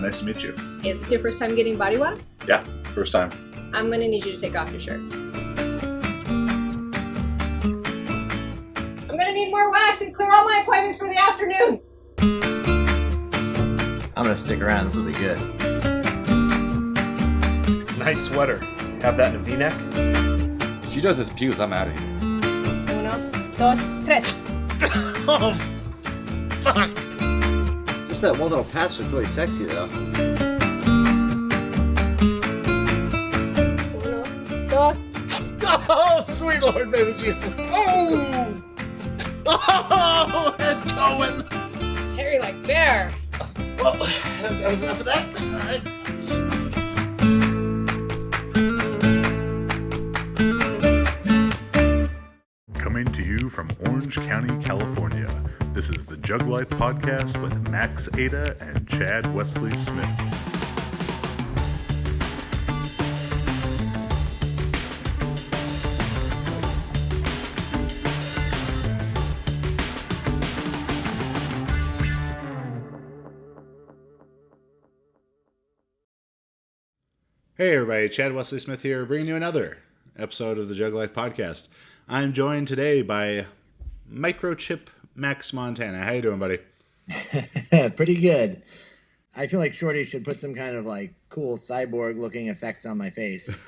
Nice to meet you. Is this your first time getting body wax? Yeah, first time. I'm going to need you to take off your shirt. I'm going to need more wax and clear all my appointments for the afternoon. I'm going to stick around. This will be good. Nice sweater. Have that in a V-neck? If she does his pews, I'm out of here. 1, 2, 3. Oh, fuck. Just that one little patch looks really sexy, though. 1, 2. Oh, sweet Lord, baby Jesus. Oh! Oh, it's going. Hairy like bear. Well, that was enough of that. All right. Coming to you from Orange County, California, this is the JuggLife podcast with Max Ada and Chad Wesley Smith. Hey everybody, Chad Wesley Smith here, bringing you another episode of the JuggLife podcast. I'm joined today by Microchip Max Montana. How you doing, buddy? Pretty good. I feel like Shorty should put some kind of like cool cyborg-looking effects on my face.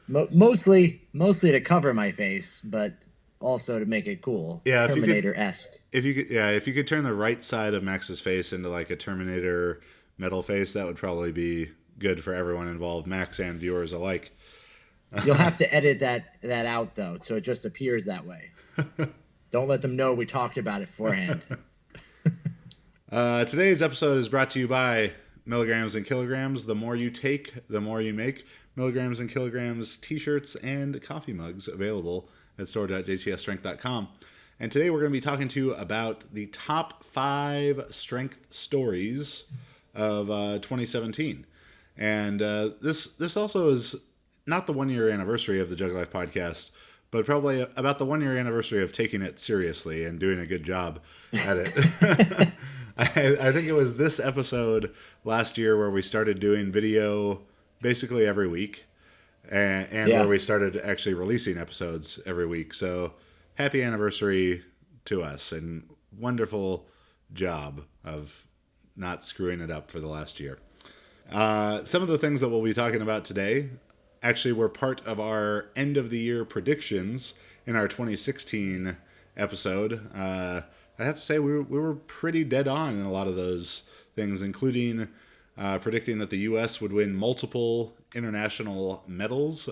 Mostly to cover my face, but also to make it cool. Yeah, Terminator-esque. If you could turn the right side of Max's face into like a Terminator metal face, that would probably be good for everyone involved, Max and viewers alike. You'll have to edit that out though, so it just appears that way. Don't let them know we talked about it beforehand. Today's episode is brought to you by Milligrams and Kilograms. The more you take, the more you make. Milligrams and Kilograms t-shirts and coffee mugs available at store.jtsstrength.com. And today we're going to be talking to you about the top 5 strength stories of 2017. And this also is not the 1-year anniversary of the JuggLife podcast, but probably about the 1-year anniversary of taking it seriously and doing a good job at it. I think it was this episode last year where we started doing video basically every week, and where we started actually releasing episodes every week. So happy anniversary to us, and wonderful job of not screwing it up for the last year. Some of the things that we'll be talking about today actually were part of our end of the year predictions in our 2016 episode. I have to say we were pretty dead on in a lot of those things, including predicting that the U.S. would win multiple international medals,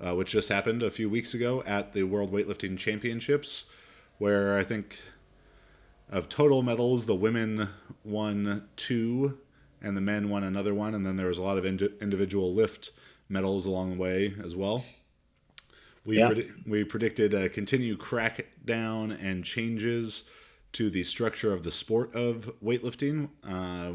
which just happened a few weeks ago at the World Weightlifting Championships, where I think of total medals, the women won 2 and the men won another one, and then there was a lot of individual lift medals along the way as well. We predicted a continued crackdown and changes to the structure of the sport of weightlifting.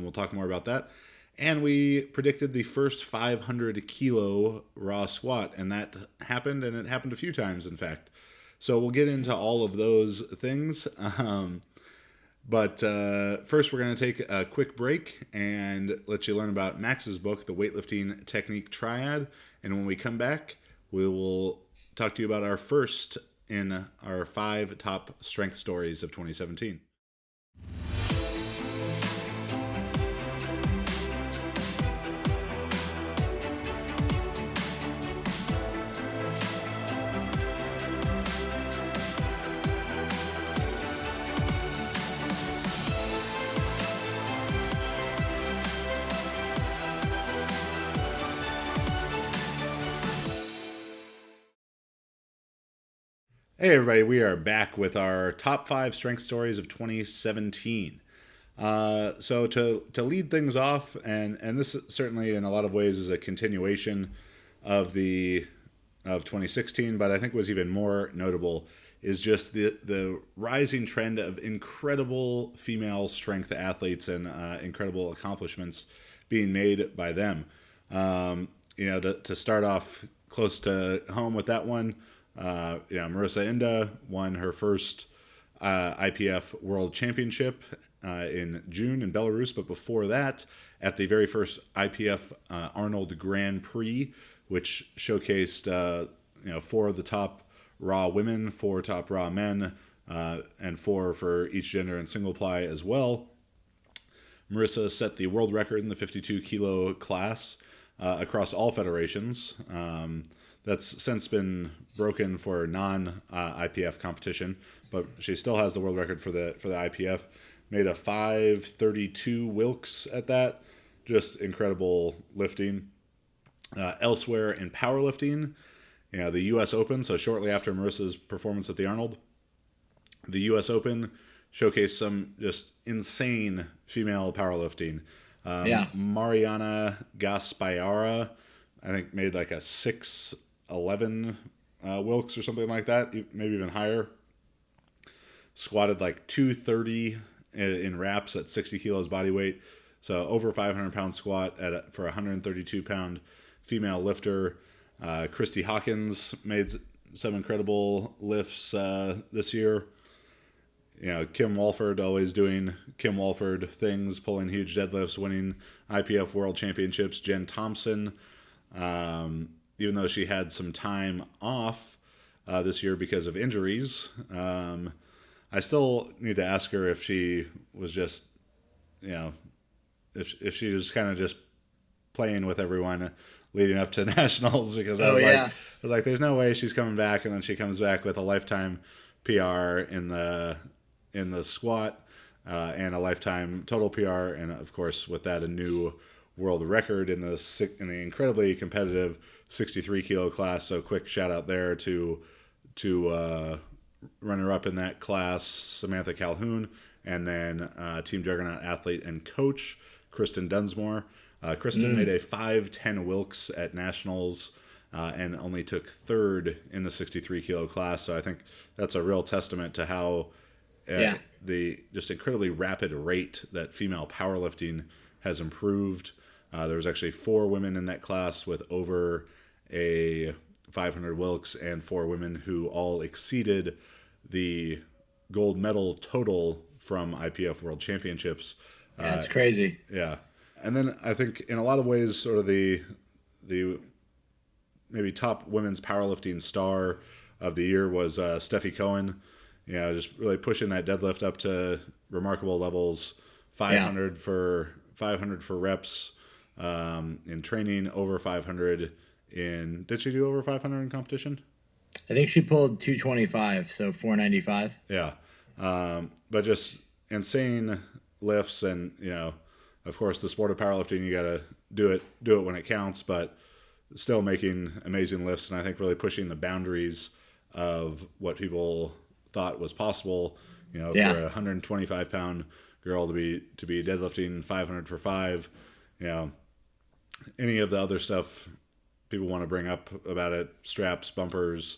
We'll talk more about that. And we predicted the first 500 kilo raw squat, and that happened, and it happened a few times, in fact. So we'll get into all of those things. But first, we're going to take a quick break and let you learn about Max's book, The Weightlifting Technique Triad. And when we come back, we will talk to you about our first in our 5 top strength stories of 2017. Hey everybody, we are back with our top 5 strength stories of 2017. So to lead things off, and this certainly in a lot of ways is a continuation of 2016, but I think was even more notable is just the rising trend of incredible female strength athletes and incredible accomplishments being made by them. To start off close to home with that one, Marissa Inda won her first IPF World Championship in June in Belarus, but before that, at the very first IPF Arnold Grand Prix, which showcased 4 of the top raw women, 4 top raw men, and 4 for each gender in single ply as well. Marissa set the world record in the 52 kilo class across all federations. That's since been broken for non-IPF competition, but she still has the world record for the IPF. Made a 5:32 Wilks at that. Just incredible lifting. Elsewhere in powerlifting, the U.S. Open, so shortly after Marissa's performance at the Arnold, the U.S. Open showcased some just insane female powerlifting. Mariana Gaspaiara, I think, made like a 6'11" Wilks or something like that, maybe even higher. Squatted like 230 in reps at 60 kilos body weight. So over 500 pound squat for a 132 pound female lifter. Christy Hawkins made some incredible lifts this year. Kim Walford always doing Kim Walford things, pulling huge deadlifts, winning IPF World Championships. Jen Thompson, even though she had some time off this year because of injuries, I still need to ask her if she was just, if she was kind of just playing with everyone leading up to nationals, because I was like, there's no way she's coming back, and then she comes back with a lifetime PR in the squat and a lifetime total PR, and of course with that a new world record in the incredibly competitive 63 kilo class. So quick shout out there to runner up in that class, Samantha Calhoun, and then Team Juggernaut athlete and coach Kristen Dunsmore. Kristen made a 5'10" Wilks at nationals and only took 3rd in the 63 kilo class. So I think that's a real testament to how the just incredibly rapid rate that female powerlifting has improved. There was actually 4 women in that class with over a 500 Wilks, and 4 women who all exceeded the gold medal total from IPF World Championships. That's crazy. Yeah. And then I think in a lot of ways, sort of the maybe top women's powerlifting star of the year was Steffi Cohen. Just really pushing that deadlift up to remarkable levels. 500 for reps in training, over 500 in. Did she do over 500 in competition? I think she pulled 225, so 495. Yeah, but just insane lifts, and of course, the sport of powerlifting, you got to do it when it counts, but still making amazing lifts, and I think really pushing the boundaries of what people thought was possible. For a 125 pound girl to be deadlifting 500 for 5. Any of the other stuff people want to bring up about it, straps, bumpers,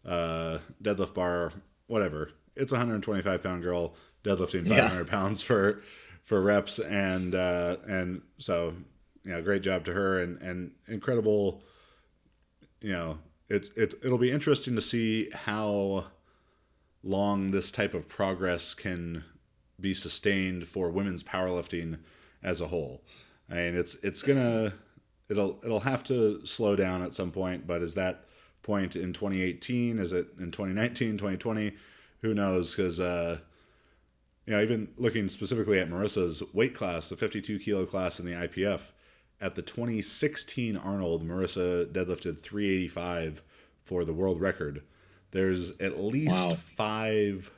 deadlift bar, whatever. It's a 125 pound girl deadlifting 500 pounds for reps, and so great job to her, and incredible. It'll be interesting to see how long this type of progress can be sustained for women's powerlifting as a whole. I mean, it'll have to slow down at some point, but is that point in 2018? Is it in 2019, 2020? Who knows? Because even looking specifically at Marissa's weight class, the 52 kilo class in the IPF, at the 2016 Arnold, Marissa deadlifted 385 for the world record. There's at least five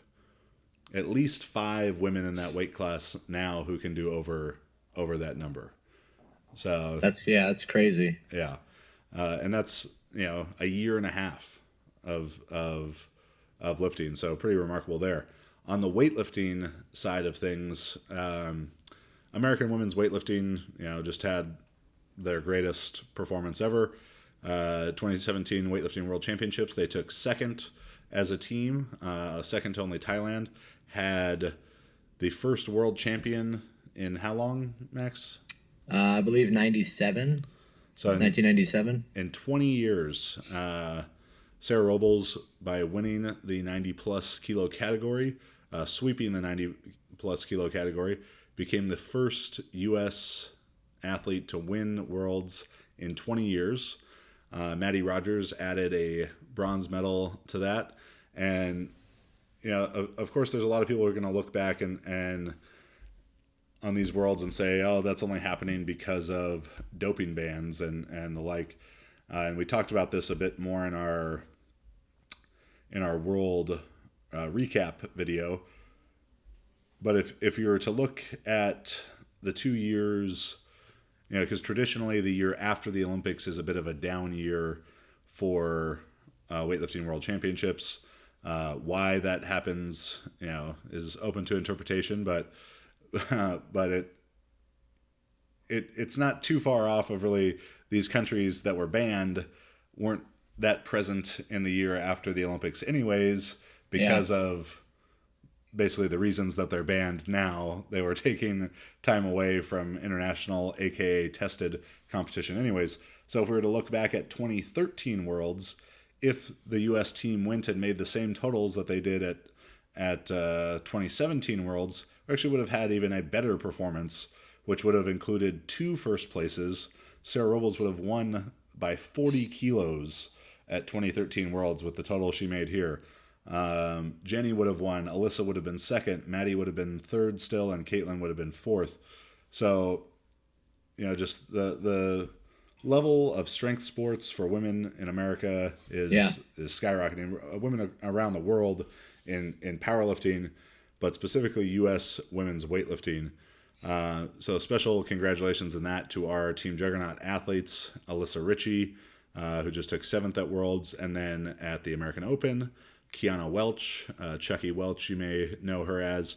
women in that weight class now who can do over that number. So that's crazy. Yeah, and that's a year and a half of lifting. So pretty remarkable there. On the weightlifting side of things, American women's weightlifting, just had their greatest performance ever. 2017 Weightlifting World Championships, they took 2nd as a team, second to only Thailand. Had the first world champion in how long, Max? I believe 97. So it's 1997. In 20 years, Sarah Robles, by winning the 90 plus kilo category, sweeping the 90 plus kilo category, became the first U.S. athlete to win Worlds in 20 years. Maddie Rogers added a bronze medal to that. And, you know, of course, there's a lot of people who are going to look back and on these Worlds and say, oh, that's only happening because of doping bans and the like. And we talked about this a bit more in our world recap video. But if you were to look at the 2 years, you know, because traditionally the year after the Olympics is a bit of a down year for weightlifting world championships. Why that happens, you know, is open to interpretation, but it's not too far off of really these countries that were banned weren't that present in the year after the Olympics anyways, because of basically the reasons that they're banned now. They were taking time away from international, aka tested competition anyways. So if we were to look back at 2013 Worlds, if the U.S. team went and made the same totals that they did at 2017 Worlds, we actually would have had even a better performance, which would have included 2 first places. Sarah Robles would have won by 40 kilos at 2013 Worlds with the total she made here. Jenny would have won, Alyssa would have been second, Maddie would have been third still, and Caitlin would have been fourth. So, you know, just the level of strength sports for women in America is skyrocketing. Women around the world in powerlifting, but specifically U.S. women's weightlifting. So special congratulations in that to our Team Juggernaut athletes, Alyssa Ritchie, who just took 7th at Worlds, and then at the American Open, Kiana Welch, Chucky Welch, you may know her as,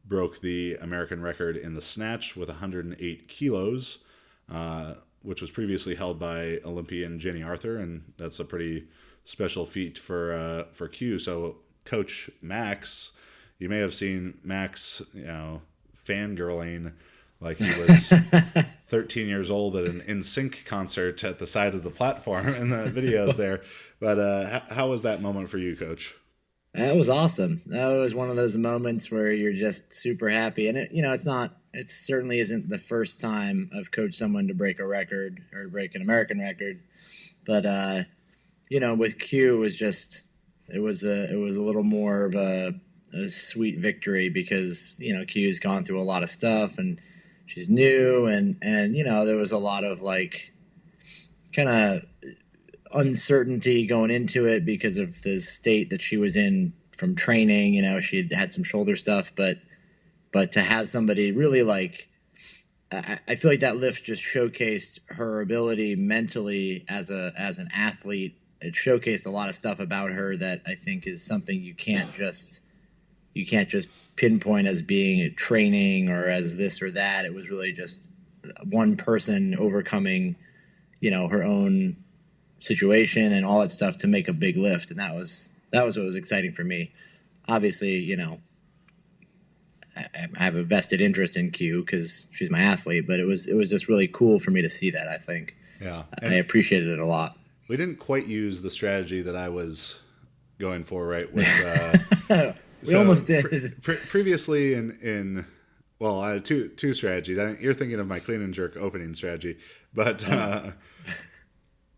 broke the American record in the snatch with 108 kilos, which was previously held by Olympian Jenny Arthur, and that's a pretty special feat for Q. So Coach Max, you may have seen Max, you know, fangirling like he was 13 years old at an NSYNC concert at the side of the platform in the videos there. But how was that moment for you, Coach? That was awesome. That was one of those moments where you're just super happy. And it certainly isn't the first time I've coached someone to break a record or break an American record. But, you know, with Q, it was a little more of a sweet victory because, you know, Q's gone through a lot of stuff and she's new and you know, there was a lot of like kind of uncertainty going into it because of the state that she was in from training. You know, she had some shoulder stuff, but to have somebody really like, I feel like that lift just showcased her ability mentally as an athlete. It showcased a lot of stuff about her that I think is something you can't just pinpoint as being a training or as this or that. It was really just one person overcoming, you know, her own situation and all that stuff to make a big lift. And that was what was exciting for me. Obviously, you know, I have a vested interest in Q because she's my athlete, but it was just really cool for me to see that. I think, I appreciated it a lot. We didn't quite use the strategy that I was going for, right? With we almost did. Previously I had two strategies. I think you're thinking of my clean and jerk opening strategy, but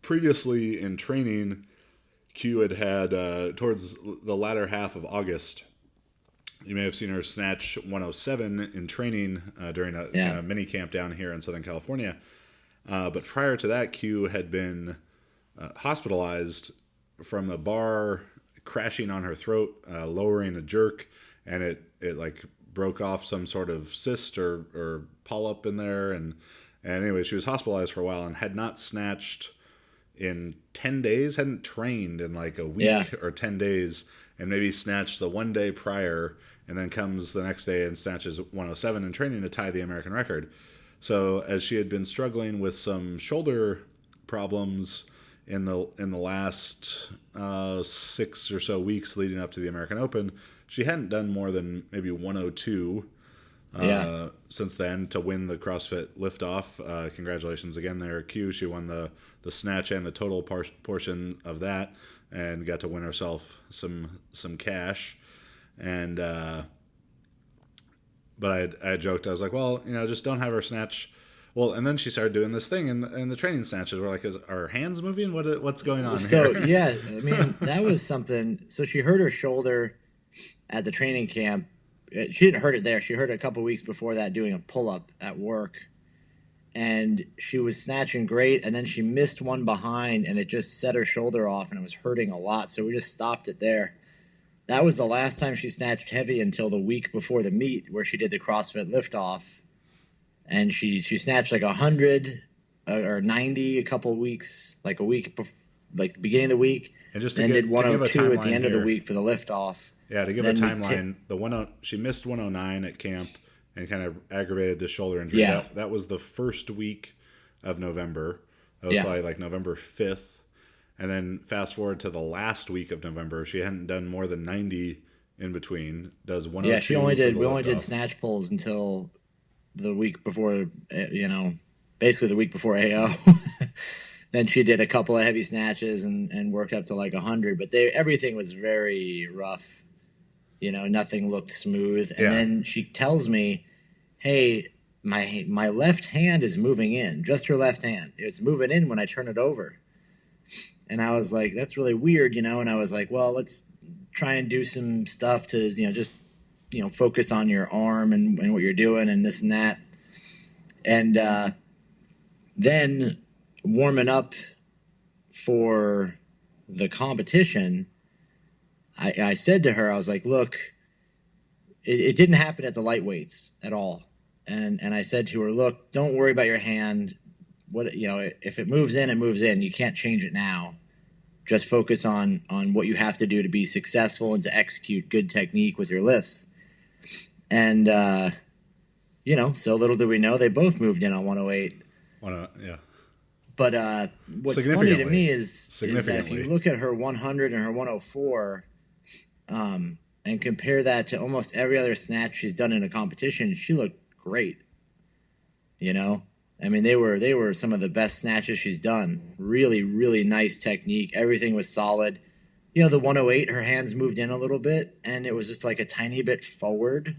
previously in training, Q had towards the latter half of August, you may have seen her snatch 107 in training during a kind of mini camp down here in Southern California. But prior to that, Q had been hospitalized from the bar crashing on her throat, lowering a jerk, and it like broke off some sort of cyst or polyp in there. And anyway, she was hospitalized for a while and had not snatched in 10 days, hadn't trained in like a week or 10 days, and maybe snatched the one day prior, and then comes the next day and snatches 107 in training to tie the American record. So as she had been struggling with some shoulder problems in the last 6 or so weeks leading up to the American Open, she hadn't done more than maybe 102 since then to win the CrossFit liftoff. Congratulations again there, Q. She won the snatch and the total portion of that and got to win herself some cash. And but I joked, I was like, well, just don't have her snatch. Well, and then she started doing this thing in the training snatches. We're like, are her hands moving? What's going on So, here? yeah, I mean, that was something. So she hurt her shoulder at the training camp. She didn't hurt it there. She hurt it a couple weeks before that doing a pull-up at work. And she was snatching great, and then she missed one behind, and it just set her shoulder off, and it was hurting a lot. So we just stopped it there. That was the last time she snatched heavy until the week before the meet, where she did the CrossFit liftoff. And she snatched like 100 or 90 a couple weeks, like a week before, like the beginning of the week, And just then did 102 at the end of the week for the liftoff. Yeah, to give a timeline, she missed 109 at camp and kind of aggravated the shoulder injury. Yeah. That was the first week of November. That was probably like November 5th. And then fast forward to the last week of November, she hadn't done more than 90 in between. Does 102. Yeah, we only did snatch pulls until the week before, basically the week before AO. Then she did a couple of heavy snatches and worked up to like 100, but everything was very rough. Nothing looked smooth. And then she tells me, hey, my left hand is moving in, just her left hand. It's moving in when I turn it over. And I was like, that's really weird, and I was like, well, let's try and do some stuff to, just, focus on your arm and what you're doing and this and that. And then warming up for the competition, I said to her, I was like, look, it didn't happen at the light weights at all. And I said to her, look, don't worry about your hand. If it moves in, it moves in. You can't change it now. Just focus on what you have to do to be successful and to execute good technique with your lifts. And, so little do we know, they both moved in on 108. But what's funny to me is that if you look at her 100 and her 104 and compare that to almost every other snatch she's done in a competition, she looked great. I mean, they were some of the best snatches she's done. Really, really nice technique. Everything was solid. The 108, her hands moved in a little bit, and it was just like a tiny bit forward.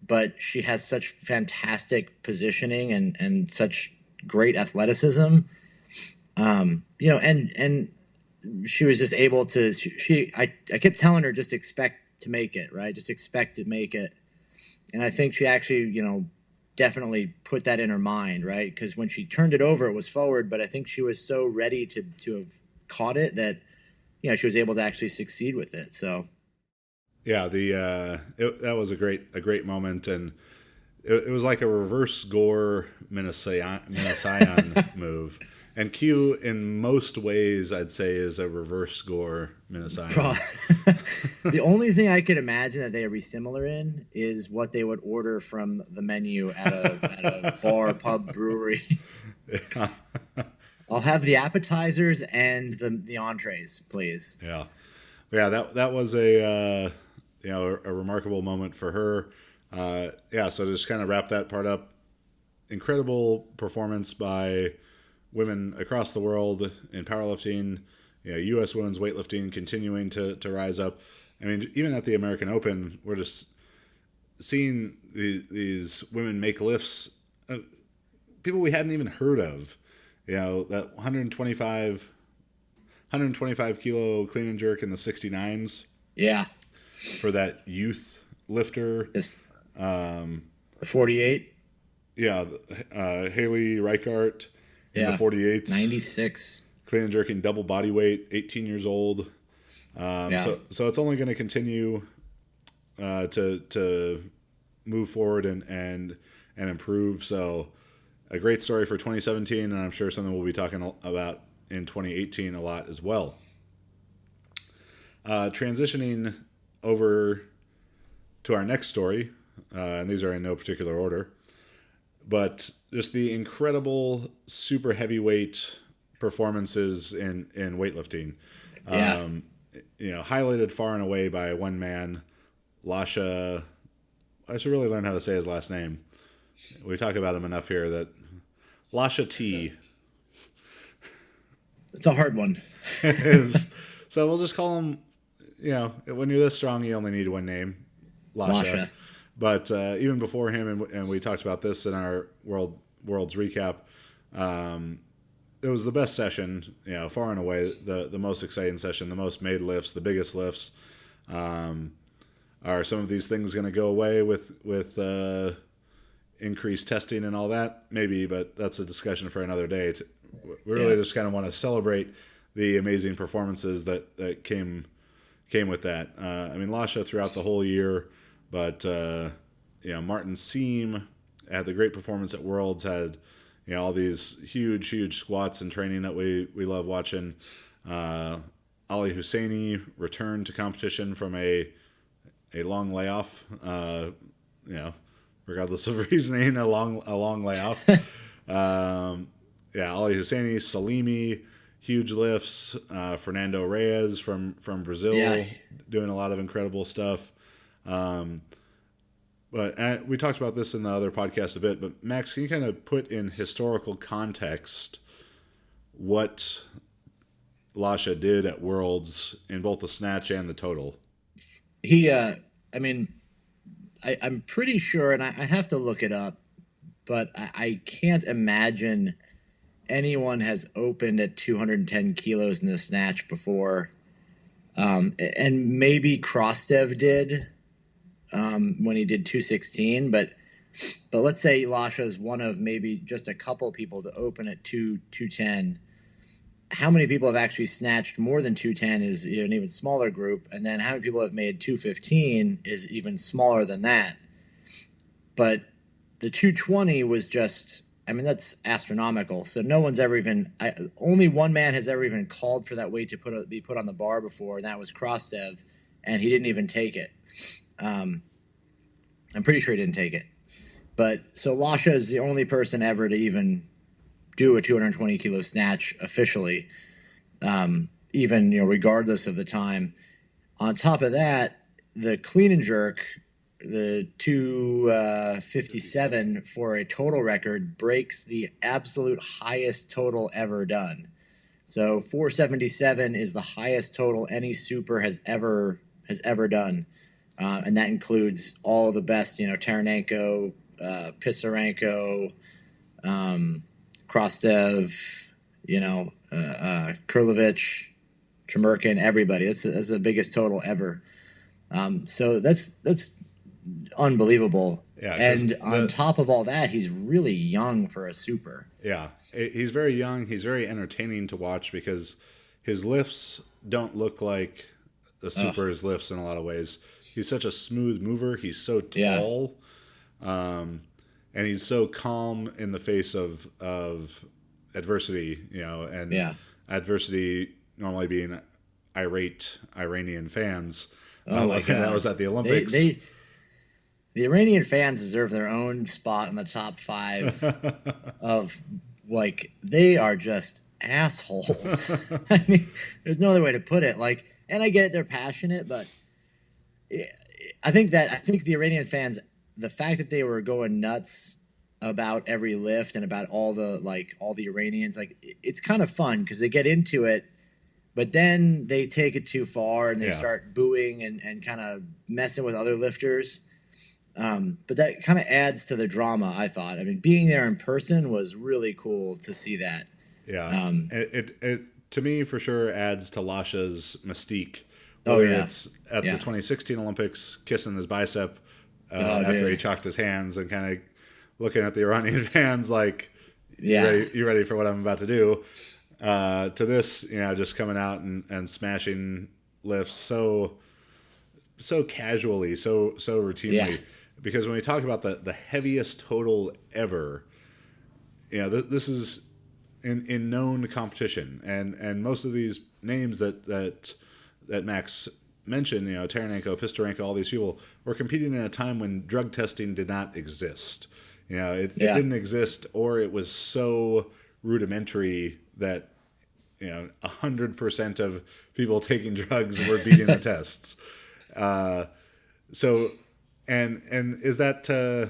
But she has such fantastic positioning and such great athleticism. And she was just able to. I kept telling her, just expect to make it, right? Just expect to make it. And I think she actually, definitely put that in her mind, right? Because when she turned it over, it was forward, but I think she was so ready to have caught it that, she was able to actually succeed with it. So, yeah, that was a great moment, and it was like a reverse Gore Minasayan move. And Q, in most ways, I'd say, is a reverse Gore Minasayan. The only thing I could imagine that they would be similar in is what they would order from the menu at a bar, pub, brewery. Yeah. I'll have the appetizers and the entrees, please. Yeah. That was a remarkable moment for her. So to just kind of wrap that part up, incredible performance by women across the world in powerlifting. U.S. women's weightlifting continuing to rise up. I mean, even at the American Open, we're just seeing these women make lifts, people we hadn't even heard of. That 125 kilo clean and jerk in the 69s. Yeah. For that youth lifter. The 48. Yeah. Haley Reichart in the 48s. 96. Clean and jerking double body weight, 18 years old. So it's only going to continue to move forward and improve. So a great story for 2017, and I'm sure something we'll be talking about in 2018 a lot as well. Transitioning over to our next story, and these are in no particular order, but just the incredible super heavyweight performances in weightlifting. Highlighted far and away by one man, Washa. I should really learn how to say his last name. We talk about him enough here that Washa T. It's a hard one. So we'll just call him, when you're this strong, you only need one name, Washa. But even before him, and we talked about this in our world's recap, it was the best session, far and away the most exciting session, the most made lifts, the biggest lifts. Are some of these things going to go away with increased testing and all that? Maybe, but that's a discussion for another day. We really just kind of want to celebrate the amazing performances that came with that. I mean, Lasha throughout the whole year, but Martin Seam had the great performance at Worlds, had all these huge squats and training that we love watching. Ali Husseini returned to competition from a long layoff, regardless of reasoning, a long layoff. Ali Husseini, Salimi, huge lifts. Fernando Reyes from Brazil, doing a lot of incredible stuff. But we talked about this in the other podcast a bit, but Max, can you kind of put in historical context what Lasha did at Worlds in both the snatch and the total? I'm pretty sure, and I have to look it up, but I can't imagine anyone has opened at 210 kilos in the snatch before. And maybe Krostev did when he did 216, but let's say Lasha is one of maybe just a couple people to open at 210. How many people have actually snatched more than 210 is an even smaller group. And then how many people have made 215 is even smaller than that. But the 220 was just, that's astronomical. So no one's ever even, only one man has ever even called for that weight to be put on the bar before, and that was Krostev, and he didn't even take it. I'm pretty sure he didn't take it. But so Lasha is the only person ever to even do a 220 kilo snatch officially, even regardless of the time. On top of that, the clean and jerk, the 257 for a total record, breaks the absolute highest total ever done. So 477 is the highest total any super has ever done, and that includes all the best, Taranenko, Pisarenko, Krostev, Kurlovich, Tremerkin, everybody. That's the biggest total ever. So that's unbelievable. Yeah, and on top of all that, he's really young for a super. Yeah, he's very young. He's very entertaining to watch because his lifts don't look like the super's lifts in a lot of ways. He's such a smooth mover. He's so tall. And he's so calm in the face of adversity, and adversity normally being irate Iranian fans. Oh my God. That was at the Olympics. The Iranian fans deserve their own spot in the top 5 of, they are just assholes. There's no other way to put it. And I get it, they're passionate, but I think the Iranian fans, the fact that they were going nuts about every lift and about all the Iranians, it's kind of fun because they get into it, but then they take it too far and they start booing and kind of messing with other lifters. But that kind of adds to the drama, I thought. Being there in person was really cool to see that. Yeah. It to me for sure adds to Lasha's mystique. It's at the 2016 Olympics, kissing his bicep after he chalked his hands and kind of looking at the Iranian fans you ready for what I'm about to do? To this, just coming out and smashing lifts so casually, so routinely. Yeah. Because when we talk about the heaviest total ever, this is in known competition, and most of these names that Max mentioned, Taranenko, Pistarenko, all these people were competing in a time when drug testing did not exist. It didn't exist, or it was so rudimentary that 100% of people taking drugs were beating the tests. So, and is that to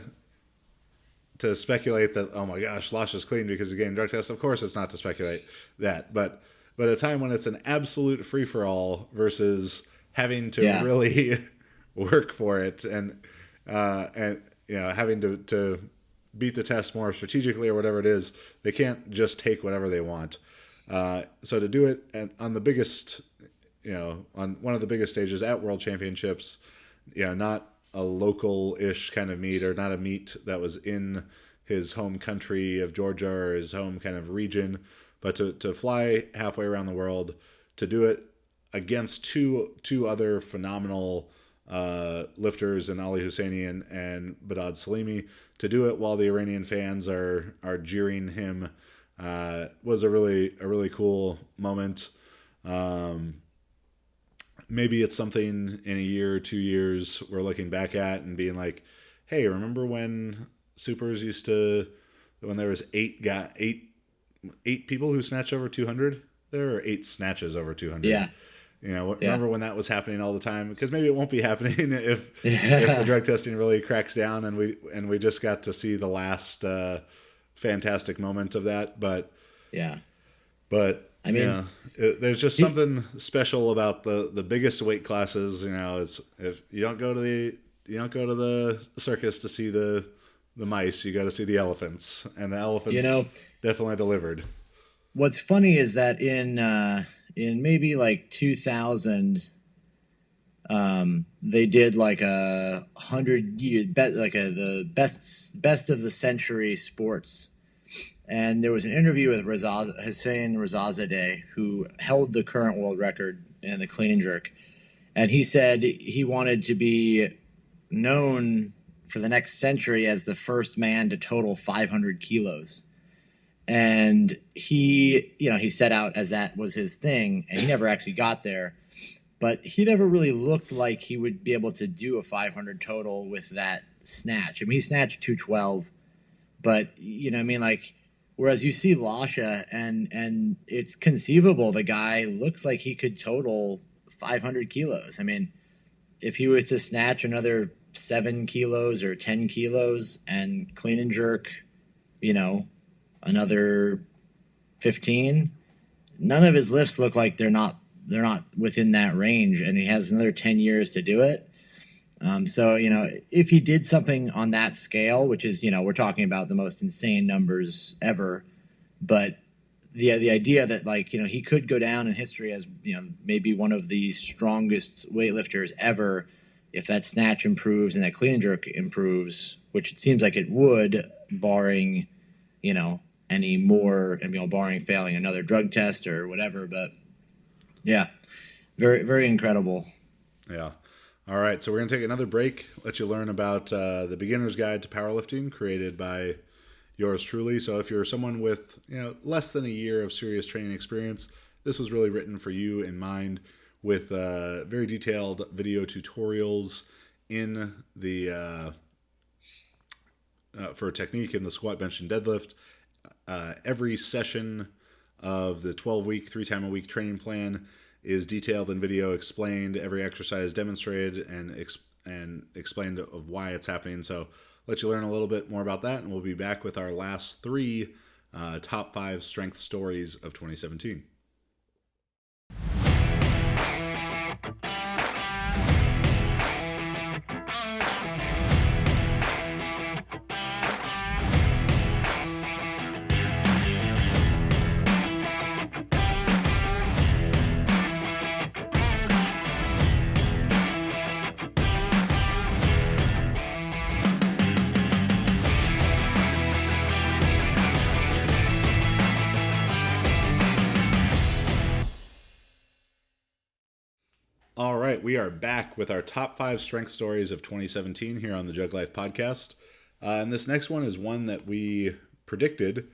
speculate that, oh my gosh, Lasha's clean because he's getting drug tests? Of course, it's not to speculate that, but a time when it's an absolute free for all versus having to really work for it, and and having to beat the test more strategically or whatever it is. They can't just take whatever they want. So to do it on the biggest, on one of the biggest stages at World Championships, not a local-ish kind of meet, or not a meet that was in his home country of Georgia or his home kind of region, but to fly halfway around the world, to do it against two other phenomenal lifters in Ali Husseini and Badad Salimi, to do it while the Iranian fans are jeering him, was a really cool moment. Maybe it's something in a year or 2 years we're looking back at and being like, hey, remember when supers when there was eight people who snatched over 200? There were 8 snatches over 200. Yeah. Remember when that was happening all the time? Because maybe it won't be happening if the drug testing really cracks down and we just got to see the last fantastic moment of that. But I mean, there's just something special about the biggest weight classes. It's if you don't go to the circus to see the mice, you got to see the elephants, and the elephants definitely delivered. What's funny is that in maybe like 2000, they did like 100 years, the best of the century sports. And there was an interview with Hussein Rezazadeh, who held the current world record in the clean and jerk. And he said he wanted to be known for the next century as the first man to total 500 kilos. And he set out as that was his thing, and he never actually got there. But he never really looked like he would be able to do a 500 total with that snatch. I mean, he snatched 212, but whereas you see Washa and it's conceivable the guy looks like he could total 500 kilos. I mean, if he was to snatch another 7 kilos or 10 kilos and clean and jerk, another 15, none of his lifts look like they're not within that range, and he has another 10 years to do it. So if he did something on that scale, which is we're talking about the most insane numbers ever, but the idea that he could go down in history as maybe one of the strongest weightlifters ever if that snatch improves and that clean and jerk improves, which it seems like it would, barring any more, barring failing another drug test or whatever. But yeah, very, very incredible. Yeah. All right. So we're going to take another break, let you learn about the Beginner's Guide to Powerlifting, created by yours truly. So if you're someone with less than a year of serious training experience, this was really written for you in mind, with very detailed video tutorials in the for technique in the squat, bench, and deadlift. Every session of the 12-week, 3-time-a-week training plan is detailed in video, explained, every exercise demonstrated, and explained of why it's happening. So let you learn a little bit more about that, and we'll be back with our last 3 top 5 strength stories of 2017. All right, we are back with our top 5 strength stories of 2017 here on the JuggLife podcast. And this next one is one that we predicted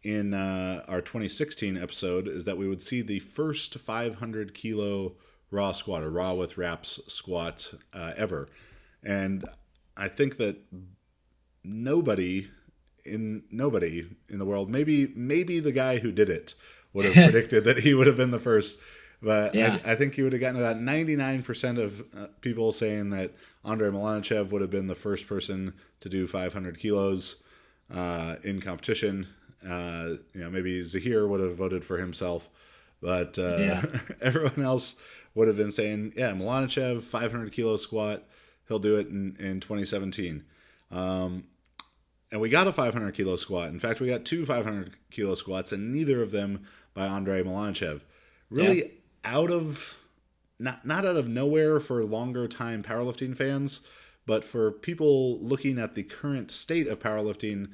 in our 2016 episode, is that we would see the first 500 kilo raw squat, or raw with wraps squat ever. And I think that nobody in the world, maybe the guy who did it would have predicted that he would have been the first. But yeah. I think he would have gotten about 99% of people saying that Andrei Milanichev would have been the first person to do 500 kilos in competition. Maybe Zahir would have voted for himself, but everyone else would have been saying, yeah, Milanichev, 500 kilo squat, he'll do it in 2017. And we got a 500 kilo squat. In fact, we got 2 500 kilo squats, and neither of them by Andrei Malanchev. Really out of, not out of nowhere for longer time powerlifting fans, but for people looking at the current state of powerlifting,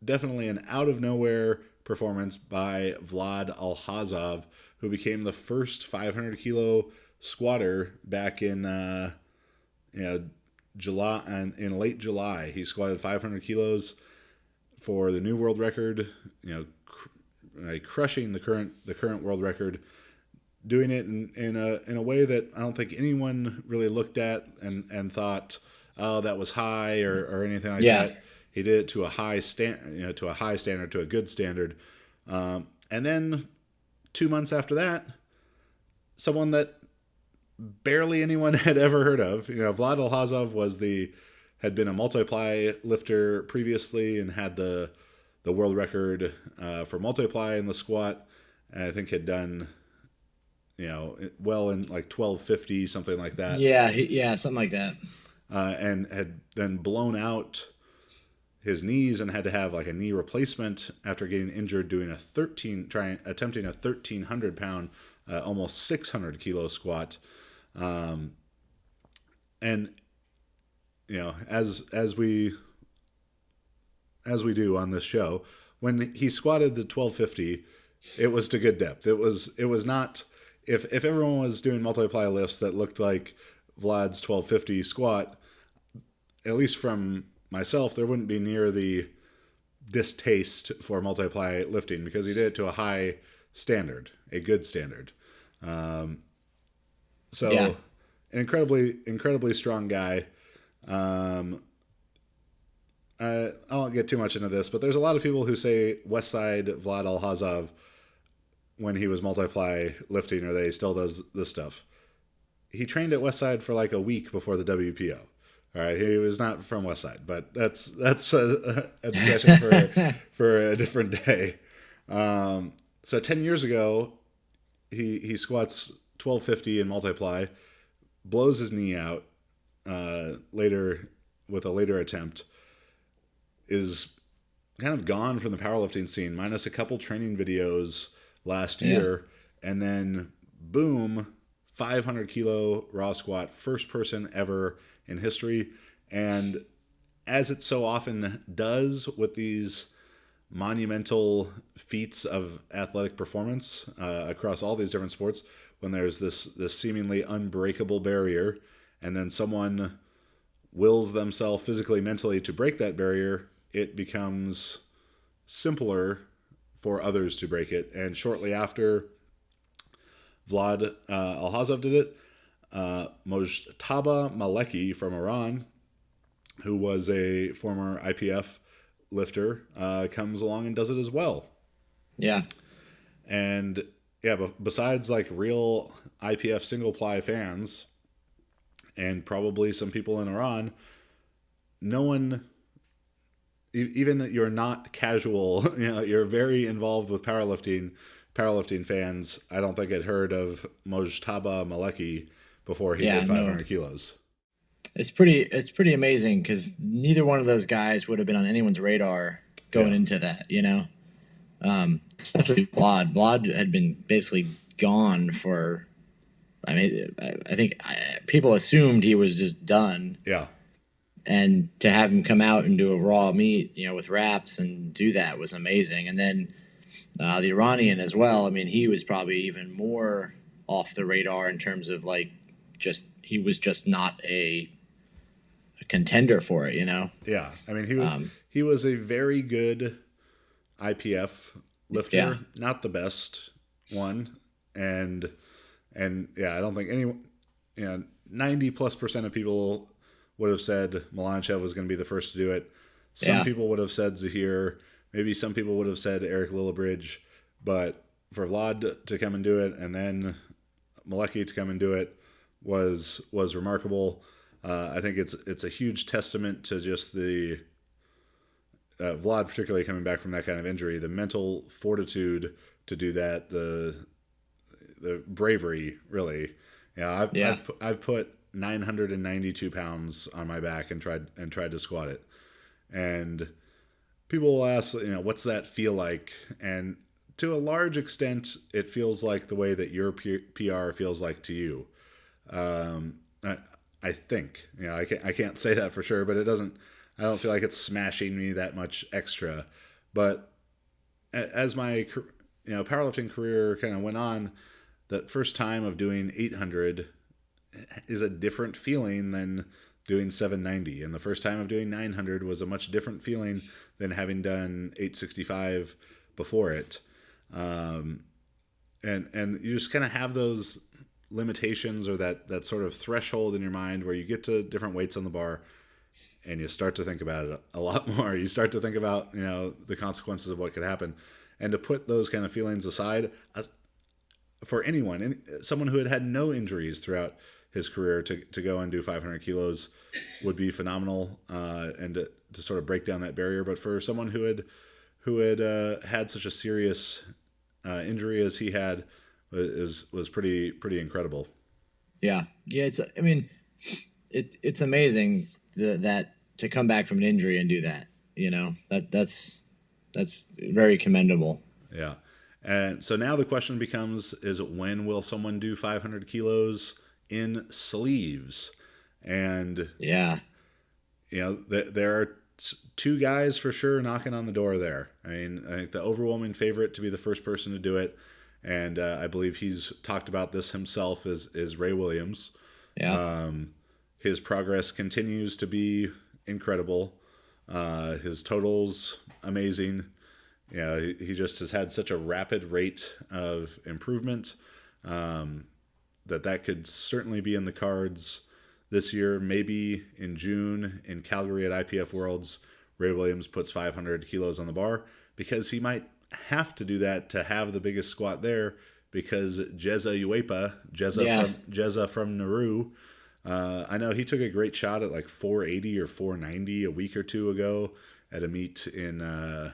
definitely an out of nowhere performance by Vlad Alhazov, who became the first 500 kilo squatter back in July, and in late July. He squatted 500 kilos for the new world record, crushing the current world record, doing it in a way that I don't think anyone really looked at and thought, oh, that was high or anything like that. He did it to a high standard, to a good standard. And then 2 months after that, someone that barely anyone had ever heard of, Vlad Alhazov had been a multiply lifter previously and had the world record for multiply in the squat. And I think had done, well in like 1250, something like that. Yeah, something like that. And had then blown out his knees and had to have like a knee replacement after getting injured doing attempting a 1,300 pound, almost 600 kilo squat. And as we do on this show, when he squatted the 1250, it was to good depth. It was not, if everyone was doing multiply lifts that looked like Vlad's 1250 squat, at least from myself, there wouldn't be near the distaste for multiply lifting because he did it to a high standard, a good standard. An incredibly strong guy. I won't get too much into this, but there's a lot of people who say Westside Vlad Alhazov when he was multiply lifting, or that he still does this stuff. He trained at Westside for like a week before the WPO. All right, he was not from Westside, but that's a discussion for a different day. So 10 years ago, he squats 1250 in multiply, blows his knee out later with a later attempt, is kind of gone from the powerlifting scene, minus a couple training videos last year, and then boom, 500 kilo raw squat, first person ever in history. And as it so often does with these monumental feats of athletic performance across all these different sports, when there's this seemingly unbreakable barrier, and then someone wills themselves physically, mentally to break that barrier, it becomes simpler for others to break it. And shortly after Vlad Alhazov did it, Mojtaba Maleki from Iran, who was a former IPF lifter, comes along and does it as well. Yeah. And but besides like real IPF single ply fans and probably some people in Iran, no one, even you're not casual, you're very involved with powerlifting fans, I don't think had heard of Mojtaba Maleki before he did 500 kilos. It's pretty amazing because neither one of those guys would have been on anyone's radar going into that, especially Vlad. Vlad had been basically gone for, I think people assumed he was just done. Yeah. And to have him come out and do a raw meet, with wraps and do that was amazing. And then the Iranian as well. He was probably even more off the radar in terms of he was just not a contender for it, Yeah. He was a very good IPF lifter, not the best one. And I don't think anyone, 90+% of people would have said Malanchev was going to be the first to do it. Some people would have said Zahir. Maybe some people would have said Eric Lillibridge. But for Vlad to come and do it, and then Maleki to come and do it, was remarkable. I think it's a huge testament to just the Vlad, particularly coming back from that kind of injury, the mental fortitude to do that, the bravery, really. I've put 992 pounds on my back and tried to squat it. And people will ask, what's that feel like? And to a large extent, it feels like the way that your PR feels like to you. I think, I can't say that for sure, but I don't feel like it's smashing me that much extra. But as my, powerlifting career kind of went on, that first time of doing 800 is a different feeling than doing 790. And the first time of doing 900 was a much different feeling than having done 865 before it. And you just kind of have those limitations or that sort of threshold in your mind where you get to different weights on the bar and you start to think about it a lot more. You start to think about, the consequences of what could happen. And to put those kind of feelings aside, for anyone, someone who had no injuries throughout his career, to go and do 500 kilos would be phenomenal, and to sort of break down that barrier. But for someone who had had such a serious injury as he had, was pretty incredible. Yeah. It's amazing that to come back from an injury and do that. That's very commendable. Yeah. And so now the question becomes, is when will someone do 500 kilos in sleeves? And yeah, there are two guys for sure knocking on the door there. I think the overwhelming favorite to be the first person to do it, and I believe he's talked about this himself, is Ray Williams. Yeah. His progress continues to be incredible. His totals amazing. He just has had such a rapid rate of improvement that could certainly be in the cards this year. Maybe in June in Calgary at IPF Worlds, Ray Williams puts 500 kilos on the bar, because he might have to do that to have the biggest squat there, because Jezza from Nauru, I know he took a great shot at like 480 or 490 a week or two ago at a meet in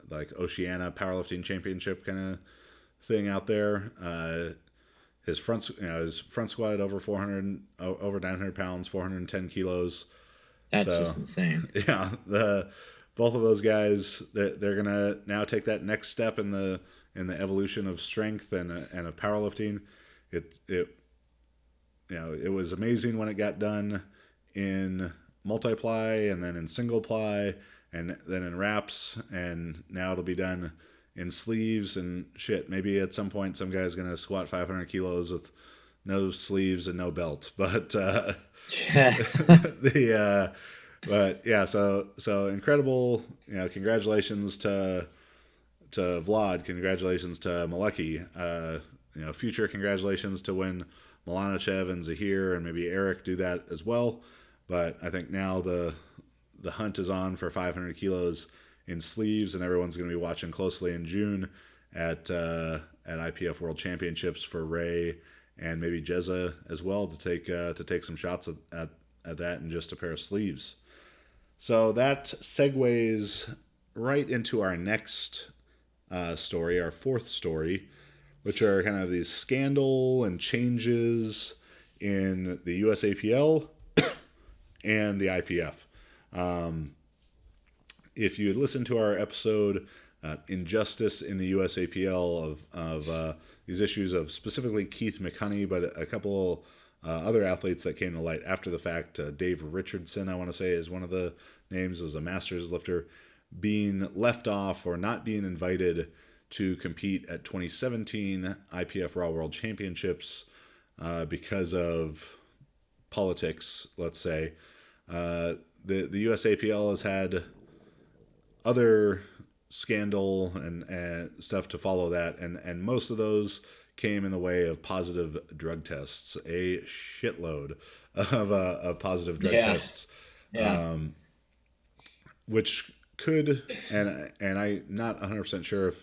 like Oceania Powerlifting Championship kind of thing out there. His front squatted over 900 pounds, 410 kilos. That's just insane. Yeah, both of those guys, they're gonna now take that next step in the evolution of strength and of powerlifting. It was amazing when it got done in multiply and then in single ply and then in wraps, and now it'll be done in sleeves and shit. Maybe at some point some guy's gonna squat 500 kilos with no sleeves and no belt, but but yeah, so incredible. Congratulations to Vlad, congratulations to Malecki, future congratulations to when Milanachev and Zahir and maybe Eric do that as well. But I think now the hunt is on for 500 kilos in sleeves, and everyone's going to be watching closely in June at IPF World Championships for Ray and maybe Jezza as well to take some shots at that in just a pair of sleeves. So that segues right into our next story, our fourth story, which are kind of these scandal and changes in the USAPL and the IPF. If you had listened to our episode, Injustice in the USAPL, of these issues of specifically Keith McHoney, but a couple other athletes that came to light after the fact, Dave Richardson, I want to say, is one of the names, as a masters lifter, being left off or not being invited to compete at 2017 IPF Raw World Championships because of politics, let's say. The USAPL has had other scandal and stuff to follow that, and most of those came in the way of positive drug tests, a shitload of positive drug tests, which could, and I'm not 100% sure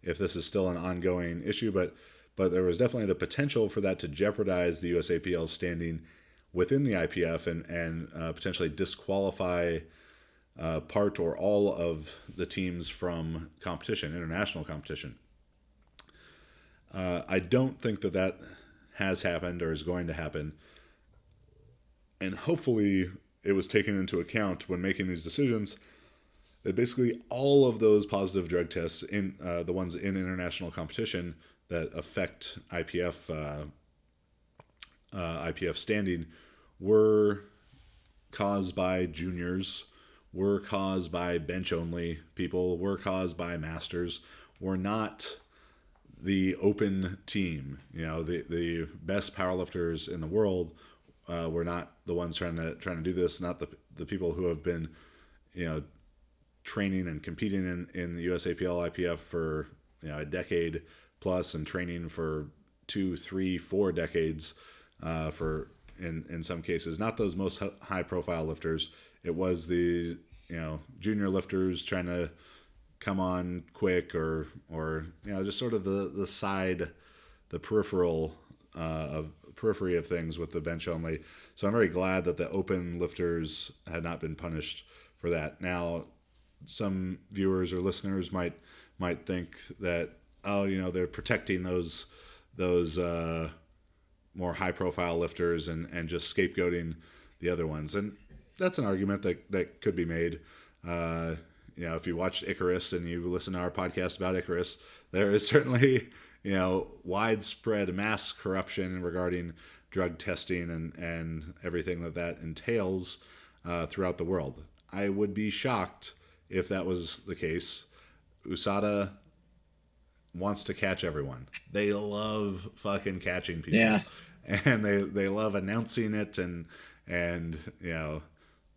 if this is still an ongoing issue, but there was definitely the potential for that to jeopardize the USAPL's standing within the IPF and potentially disqualify part or all of the teams from competition, international competition. I don't think that has happened or is going to happen. and hopefully it was taken into account when making these decisions, that basically all of those positive drug tests, in the ones in international competition that affect IPF standing, were caused by juniors, were caused by bench only people, were caused by masters, were not the open team. The best powerlifters in the world were not the ones trying to do this, not the people who have been, training and competing in the USAPL IPF for a decade plus, and training for 2, 3, 4 decades for in some cases. Not those most high profile lifters. It was the junior lifters trying to come on quick, or just sort of the side, the periphery of things with the bench only. So I'm very glad that the open lifters had not been punished for that. Now, some viewers or listeners might think that, they're protecting those more high profile lifters and just scapegoating the other ones. And that's an argument that could be made. If you watched Icarus and you listen to our podcast about Icarus, there is certainly, widespread mass corruption regarding drug testing and everything that entails throughout the world. I would be shocked if that was the case. USADA wants to catch everyone. They love fucking catching people. Yeah. And they love announcing it and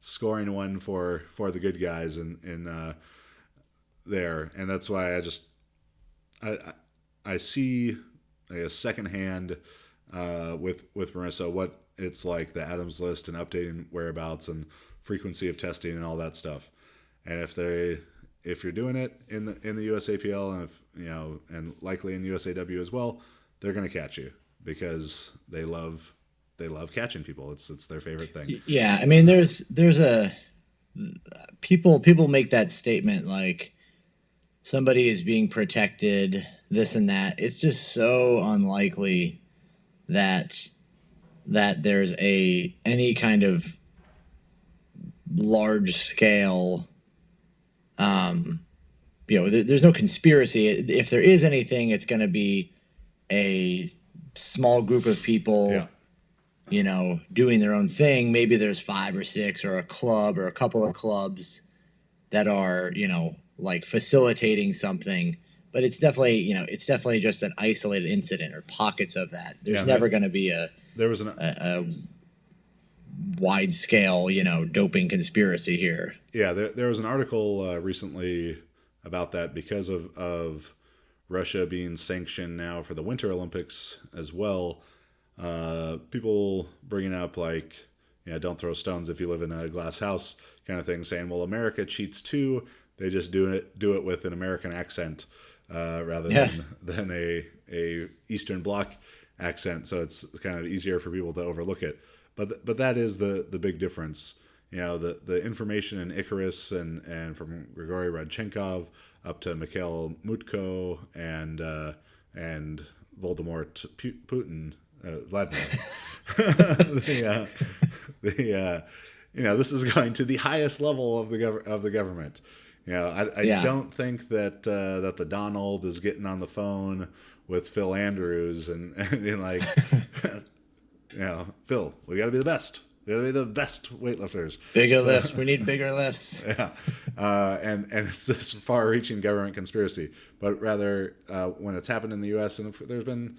scoring one for the good guys in there. And that's why I see a secondhand with Marissa what it's like, the Adams list and updating whereabouts and frequency of testing and all that stuff. And if you're doing it in the USAPL and and likely in USAW as well, they're going to catch you because they love catching people. It's their favorite thing. Yeah, I mean, there's a people make that statement like somebody is being protected, this and that. It's just so unlikely that there's any kind of large scale. There's no conspiracy. If there is anything, it's going to be a small group of people. Yeah. Doing their own thing. Maybe there's 5 or 6 or a club or a couple of clubs that are, like facilitating something, but it's definitely just an isolated incident or pockets of that. There's never going to be a wide scale, doping conspiracy here. Yeah. There was an article recently about that because of Russia being sanctioned now for the Winter Olympics as well. People bringing up like, don't throw stones if you live in a glass house kind of thing, saying, well, America cheats too. They just do it with an American accent rather than a Eastern Bloc accent. So it's kind of easier for people to overlook it. But that is the big difference. The information in Icarus and from Grigory Rodchenkov up to Mikhail Mutko and Voldemort Putin. Vladimir. This is going to the highest level of the government. I don't think that the Donald is getting on the phone with Phil Andrews and like, Phil, we got to be the best. We got to be the best weightlifters. Bigger lifts. We need bigger lifts. Yeah, and it's this far-reaching government conspiracy. But rather, when it's happened in the U.S. and there's been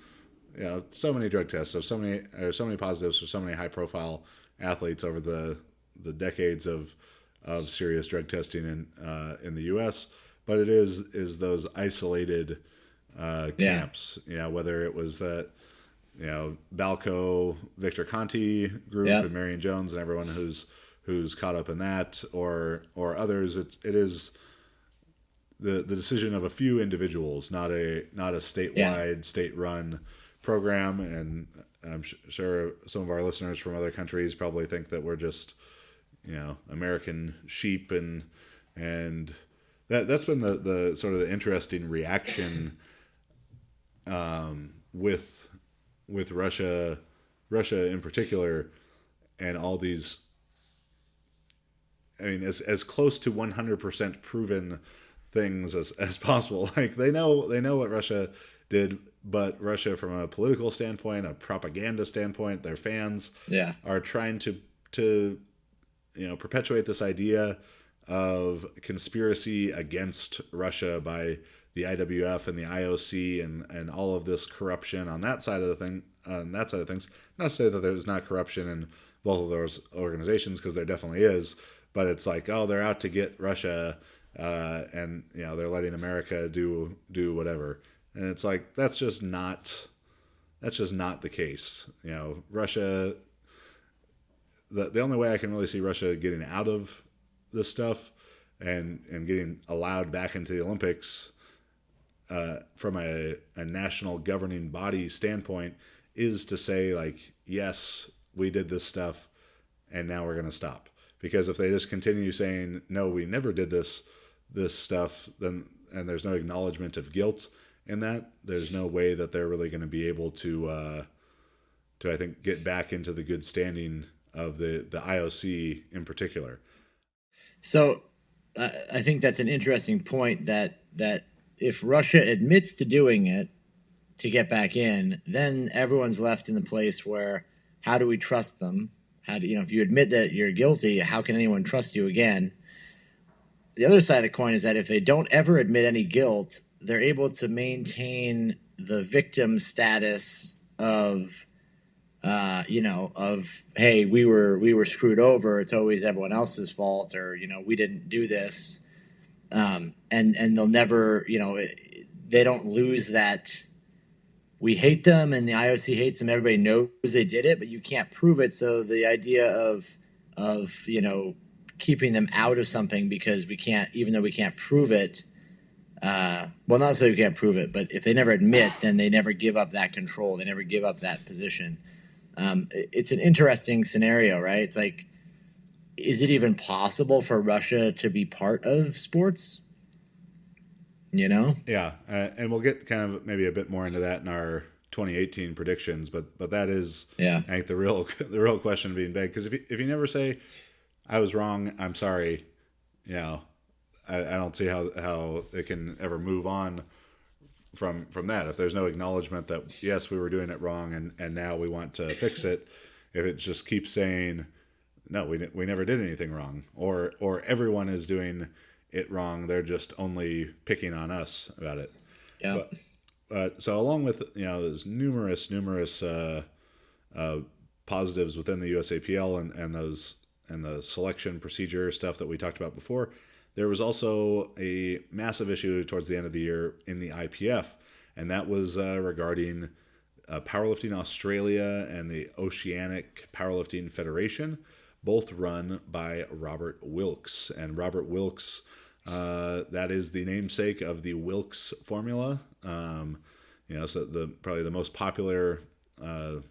so many drug tests, so many positives for so many high-profile athletes over the decades of serious drug testing in the U.S. But it is those isolated camps. Whether it was that Balco, Victor Conti group and Marion Jones and everyone who's caught up in that, or others. It is the decision of a few individuals, not a statewide, state-run program. And I'm sure some of our listeners from other countries probably think that we're just American sheep, and that's been the sort of the interesting reaction with Russia in particular, and all these, I mean, as close to 100% proven things as possible. Like they know what Russia did, but Russia, from a political standpoint, a propaganda standpoint, their fans are trying to perpetuate this idea of conspiracy against Russia by the IWF and the IOC and all of this corruption on that side of the thing. On that side of things, not to say that there's not corruption in both of those organizations, because there definitely is. But it's like, oh, they're out to get Russia, and they're letting America do whatever. And it's like that's just not the case. Russia. The only way I can really see Russia getting out of this stuff and getting allowed back into the Olympics from a national governing body standpoint is to say, like, yes, we did this stuff and now we're going to stop. Because if they just continue saying, no, we never did this stuff, then, and there's no acknowledgement of guilt in that, there's no way that they're really going to be able to I think, get back into the good standing of the IOC in particular. So I think that's an interesting point, that if Russia admits to doing it to get back in, then everyone's left in the place where, how do we trust them? How do if you admit that you're guilty, how can anyone trust you again? The other side of the coin is that if they don't ever admit any guilt, they're able to maintain the victim status of hey, we were screwed over. It's always everyone else's fault, or we didn't do this, and they'll never, they don't lose that. We hate them, and the IOC hates them. Everybody knows they did it, but you can't prove it. So the idea of keeping them out of something because we can't, even though we can't prove it. Well, not necessarily we can't prove it, but if they never admit, then they never give up that control. They never give up that position. It's an interesting scenario, right? It's like, is it even possible for Russia to be part of sports? Yeah, and we'll get kind of maybe a bit more into that in our 2018 predictions, but that is, I think, the real question being begged, because if you never say, I was wrong, I'm sorry, I don't see how it can ever move on from that. If there's no acknowledgement that, yes, we were doing it wrong and now we want to fix it, if it just keeps saying, no, we never did anything wrong, or everyone is doing it wrong, they're just only picking on us about it. Yeah. But so along with there's numerous positives within the USAPL and the selection procedure stuff that we talked about before, there was also a massive issue towards the end of the year in the IPF, and that was regarding Powerlifting Australia and the Oceanic Powerlifting Federation, both run by Robert Wilks. And Robert Wilks, that is the namesake of the Wilks formula. So probably the most popular and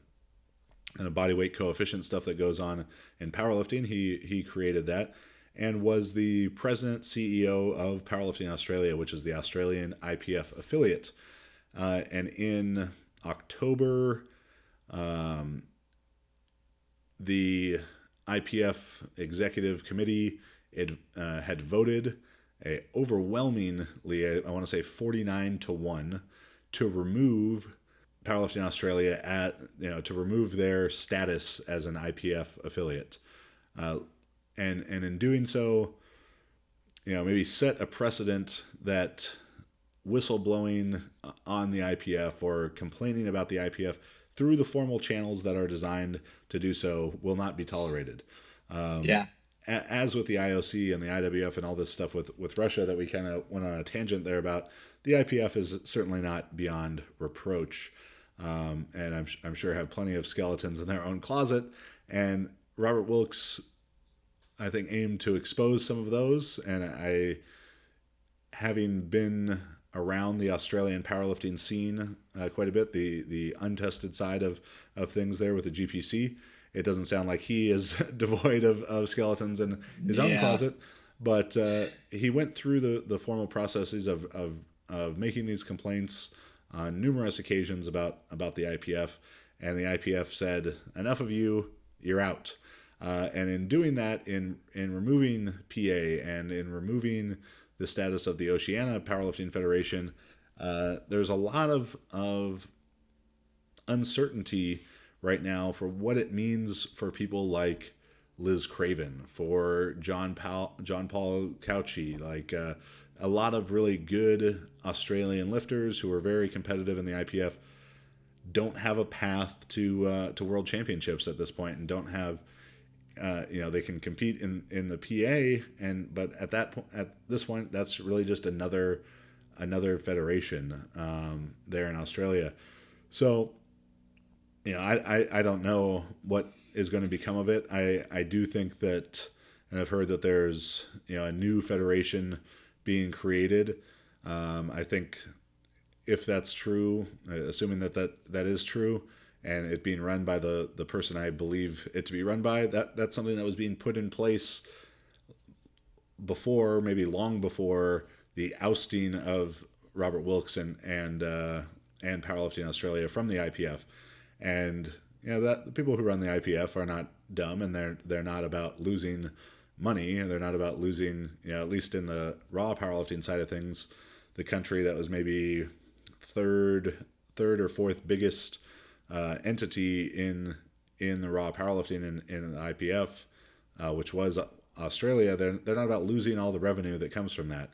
a body weight coefficient stuff that goes on in powerlifting. He created that and was the president CEO of Powerlifting Australia, which is the Australian IPF affiliate. And in October, the IPF executive committee had voted overwhelmingly, I want to say 49-1, to remove Powerlifting Australia to remove their status as an IPF affiliate, and in doing so, maybe set a precedent that whistleblowing on the IPF or complaining about the IPF through the formal channels that are designed to do so will not be tolerated. As with the IOC and the IWF and all this stuff with Russia that we kind of went on a tangent there about, the IPF is certainly not beyond reproach. And I'm sure have plenty of skeletons in their own closet. And Robert Wilks, I think, aimed to expose some of those. And having been around the Australian powerlifting scene quite a bit, the untested side of things there with the GPC, it doesn't sound like he is devoid of skeletons in his own closet. But he went through the formal processes of making these complaints on numerous occasions about the IPF, and the IPF said, enough of you, you're out. And in doing that, in removing PA and in removing the status of the Oceania Powerlifting Federation, there's a lot of uncertainty right now for what it means for people like Liz Craven, for John Paul Cauchi, like a lot of really good Australian lifters who are very competitive in the IPF don't have a path to world championships at this point, and don't have they can compete in the PA, but at this point that's really just another federation there in Australia. So I don't know what is going to become of it. I do think that, and I've heard that there's a new federation being created. I think if that's true, assuming that is true, and it being run by the person I believe it to be run by, that's something that was being put in place before, maybe long before the ousting of Robert Wilkes and Powerlifting Australia from the IPF. And that the people who run the IPF are not dumb, and they're not about losing money, and they're not about losing, at least in the raw powerlifting side of things, the country that was maybe third or fourth biggest entity in the raw powerlifting in the IPF, which was Australia. They're not about losing all the revenue that comes from that.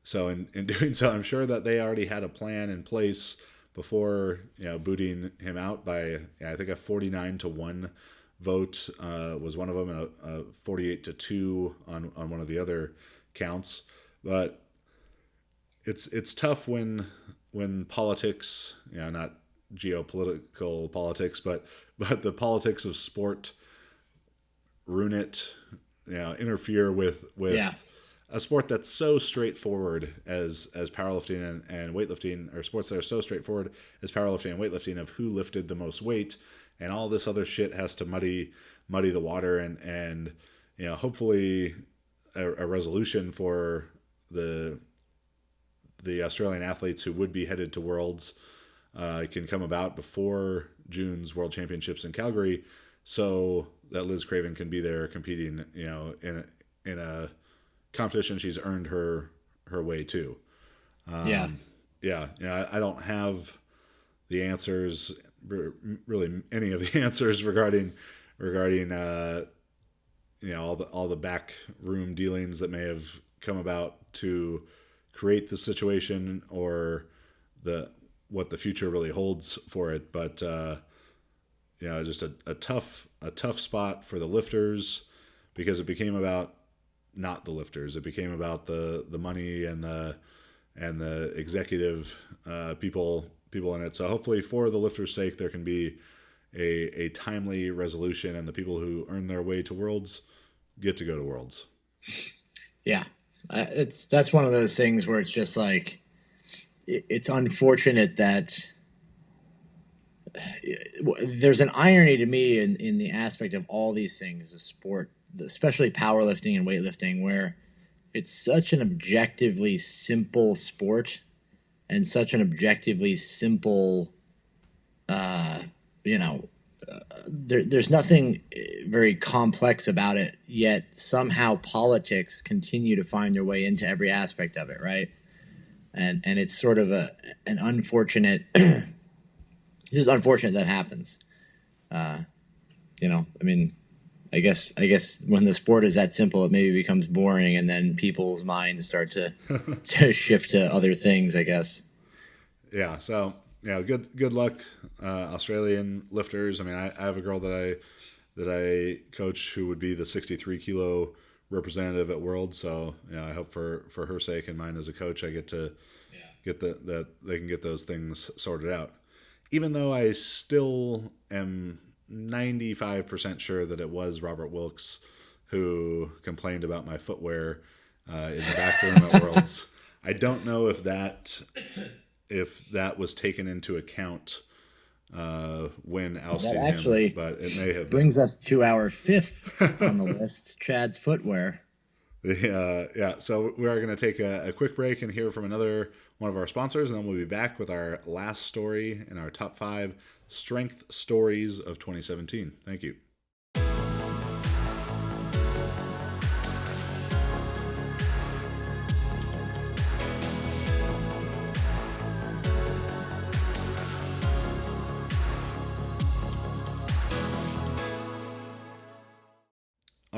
So in doing so, I'm sure that they already had a plan in place before booting him out by I think a 49-1 vote was one of them, and a 48-2 on one of the other counts. But it's tough when politics, not geopolitical politics, but the politics of sport ruin it, interfere with a sport that's so straightforward as powerlifting and weightlifting, or sports that are so straightforward as powerlifting and weightlifting, of who lifted the most weight, and all this other shit has to muddy the water, and hopefully a resolution for the Australian athletes who would be headed to Worlds can come about before June's World Championships in Calgary, so that Liz Craven can be there competing, in a competition she's earned her way to. I don't have the answers, really any of the answers regarding all the back room dealings that may have come about to create the situation, or what the future really holds for it. But just a tough spot for the lifters, because it became about not the lifters. It became about the money and the executive people in it. So hopefully, for the lifters' sake, there can be a timely resolution, and the people who earn their way to Worlds get to go to Worlds. Yeah, that's one of those things where it's just like, it's unfortunate that there's an irony to me in the aspect of all these things, the sport, especially powerlifting and weightlifting, where it's such an objectively simple sport and such an objectively simple, there's nothing very complex about it, yet somehow politics continue to find their way into every aspect of it, right? And it's sort of an unfortunate, it's just unfortunate that happens. I guess when the sport is that simple, it maybe becomes boring, and then people's minds start to shift to other things, I guess. Yeah. So good luck, Australian lifters. I mean, I have a girl that I coach who would be the 63 kilo representative at World. So I hope for her sake and mine as a coach, I get to get that they can get those things sorted out. Even though I still am 95% sure that it was Robert Wilkes who complained about my footwear in the back room at Worlds. I don't know if that was taken into account when ousting him, but it may have brings us to our fifth on the list, Chad's footwear. So we are going to take a quick break and hear from another one of our sponsors, and then we'll be back with our last story in our top 5 strength stories of 2017. Thank you.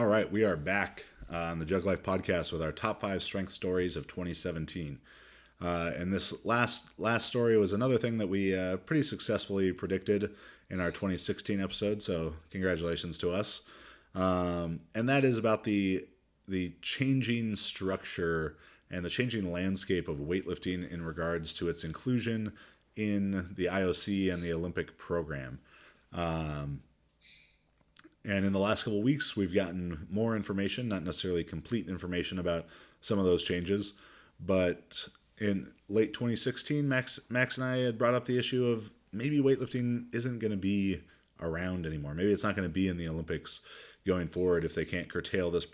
All right, we are back on the JuggLife podcast with our top 5 strength stories of 2017. And this last story was another thing that we pretty successfully predicted in our 2016 episode, so congratulations to us. And that is about the changing structure and the changing landscape of weightlifting in regards to its inclusion in the IOC and the Olympic program. And in the last couple of weeks, we've gotten more information, not necessarily complete information about some of those changes. But in late 2016, Max and I had brought up the issue of maybe weightlifting isn't going to be around anymore. Maybe it's not going to be in the Olympics going forward if they can't curtail this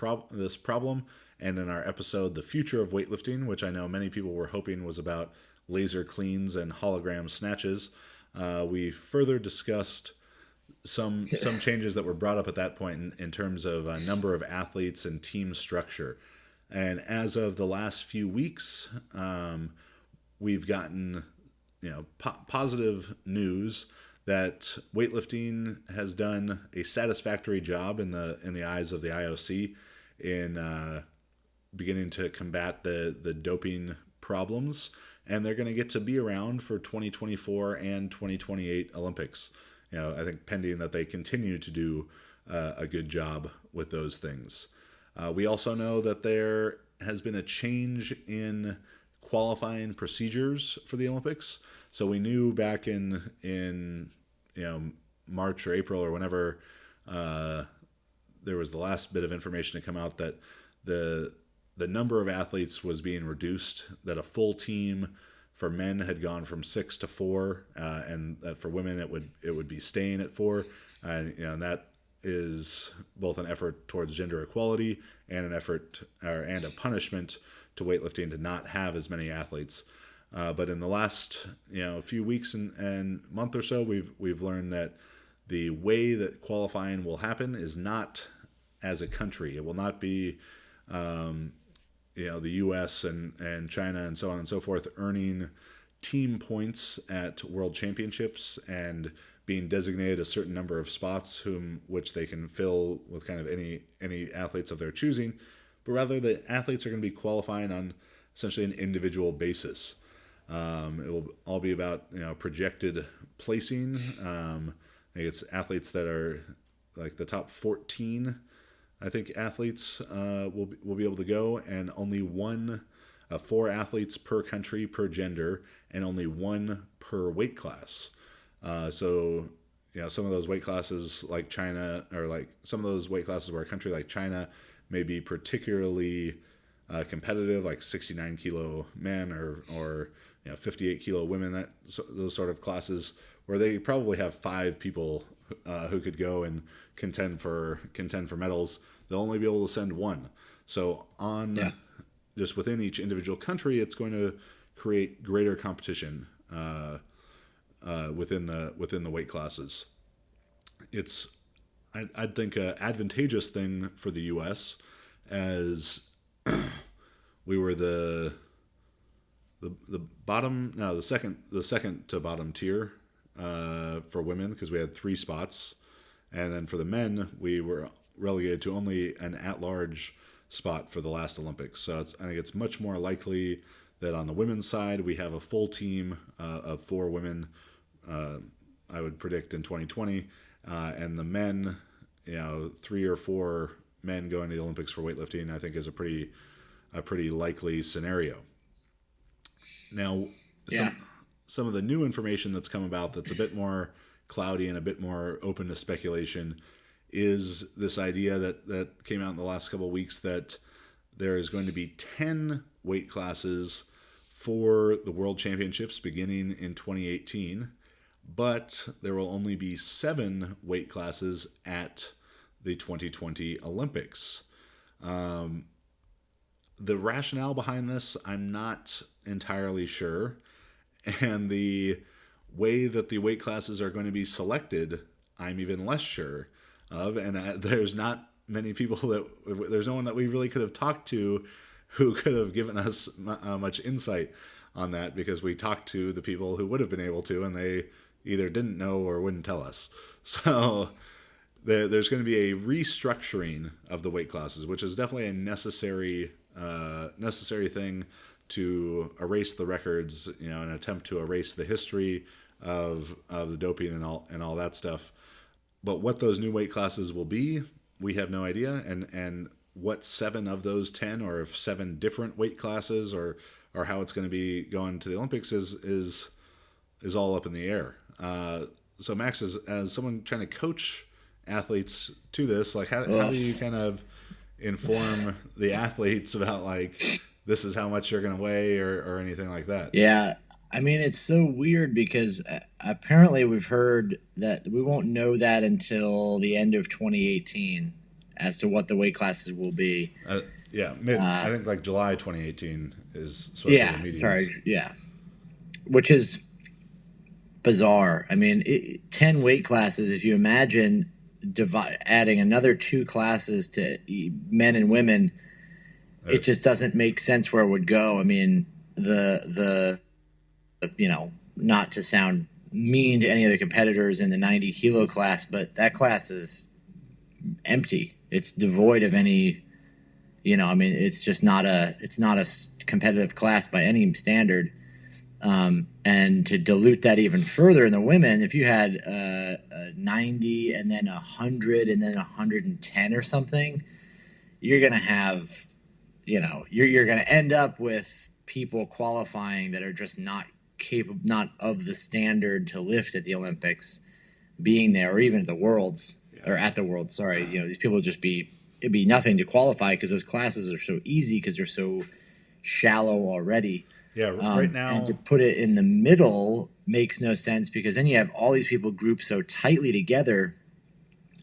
problem. And in our episode, The Future of Weightlifting, which I know many people were hoping was about laser cleans and hologram snatches, we further discussed some changes that were brought up at that point in terms of number of athletes and team structure. And as of the last few weeks, we've gotten positive news that weightlifting has done a satisfactory job in the eyes of the IOC in beginning to combat the doping problems, and they're going to get to be around for 2024 and 2028 Olympics. I think pending that they continue to do a good job with those things. We also know that there has been a change in qualifying procedures for the Olympics. So we knew back in March or April or whenever there was the last bit of information to come out that the number of athletes was being reduced, that a full team for men had gone from 6 to 4, and that for women it would be staying at 4, and that is both an effort towards gender equality and an effort and a punishment to weightlifting to not have as many athletes. But in the last few weeks and month or so, we've learned that the way that qualifying will happen is not as a country. It will not be the U.S. and China and so on and so forth earning team points at world championships and being designated a certain number of spots which they can fill with kind of any athletes of their choosing, but rather the athletes are going to be qualifying on essentially an individual basis. It will all be about projected placing. I think it's athletes that are like the top 14. I think athletes will be able to go, and only 4 athletes per country per gender, and only 1 per weight class. So some of those weight classes like China, or like some of those weight classes where a country like China may be particularly competitive, like 69 kilo men or 58 kilo women, those sort of classes where they probably have 5 people who could go and contend for medals. They'll only be able to send 1. So just within each individual country, it's going to create greater competition within the weight classes. It's I'd think an advantageous thing for the U.S. as we were the second to bottom tier for women, because we had 3 spots, and then for the men we were relegated to only an at-large spot for the last Olympics. So I think it's much more likely that on the women's side we have a full team of 4 women. I would predict in 2020, and the men, 3 or 4 men going to the Olympics for weightlifting, I think is a pretty likely scenario. Now, some of the new information that's come about that's a bit more cloudy and a bit more open to speculation is this idea that came out in the last couple of weeks that there is going to be 10 weight classes for the World Championships beginning in 2018, but there will only be 7 weight classes at the 2020 Olympics. The rationale behind this, I'm not entirely sure. And the way that the weight classes are going to be selected, I'm even less sure of. And there's not many people there's no one that we really could have talked to who could have given us much insight on that, because we talked to the people who would have been able to, and they either didn't know or wouldn't tell us. So there's going to be a restructuring of the weight classes, which is definitely a necessary thing to erase the records, an attempt to erase the history of the doping and all that stuff. But what those new weight classes will be, we have no idea. And what 7 of those 10, or if 7 different weight classes, or how it's going to be going to the Olympics is all up in the air. So Max, as someone trying to coach athletes to this, like how do you kind of inform the athletes about like, this is how much you're going to weigh or anything like that? Yeah. I mean, it's so weird because apparently we've heard that we won't know that until the end of 2018 as to what the weight classes will be. I think like July 2018 is supposed to be the meetings. Which is bizarre. I mean, 10 weight classes, if you imagine adding another 2 classes to men and women, it just doesn't make sense where it would go. I mean, the not to sound mean to any of the competitors in the 90 kilo class, but that class is empty. It's devoid of any, it's just not a competitive class by any standard. And to dilute that even further in the women, if you had a 90 and then 100 and then 110 or something, you're going to have, you're going to end up with people qualifying that are just not capable, not of the standard to lift at the Olympics being there, or even at the Worlds, or at the Worlds. Sorry. These people it'd be nothing to qualify because those classes are so easy because they're so shallow already. Yeah, right now. And to put it in the middle makes no sense because then you have all these people grouped so tightly together.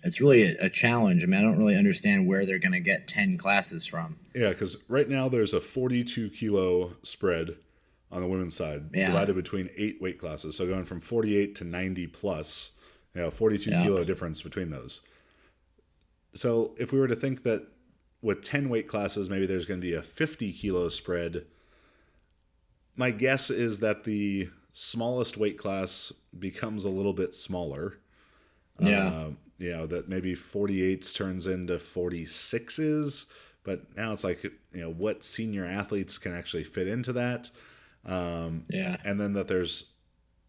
It's really a challenge. I mean, I don't really understand where they're going to get 10 classes from. Yeah, because right now there's a 42 kilo spread on the women's side, divided between 8 weight classes. So going from 48 to 90 plus, 42 kilo difference between those. So if we were to think that with 10 weight classes, maybe there's going to be a 50 kilo spread, my guess is that the smallest weight class becomes a little bit smaller. That maybe 48s turns into 46s, but now it's like, what senior athletes can actually fit into that. And then that there's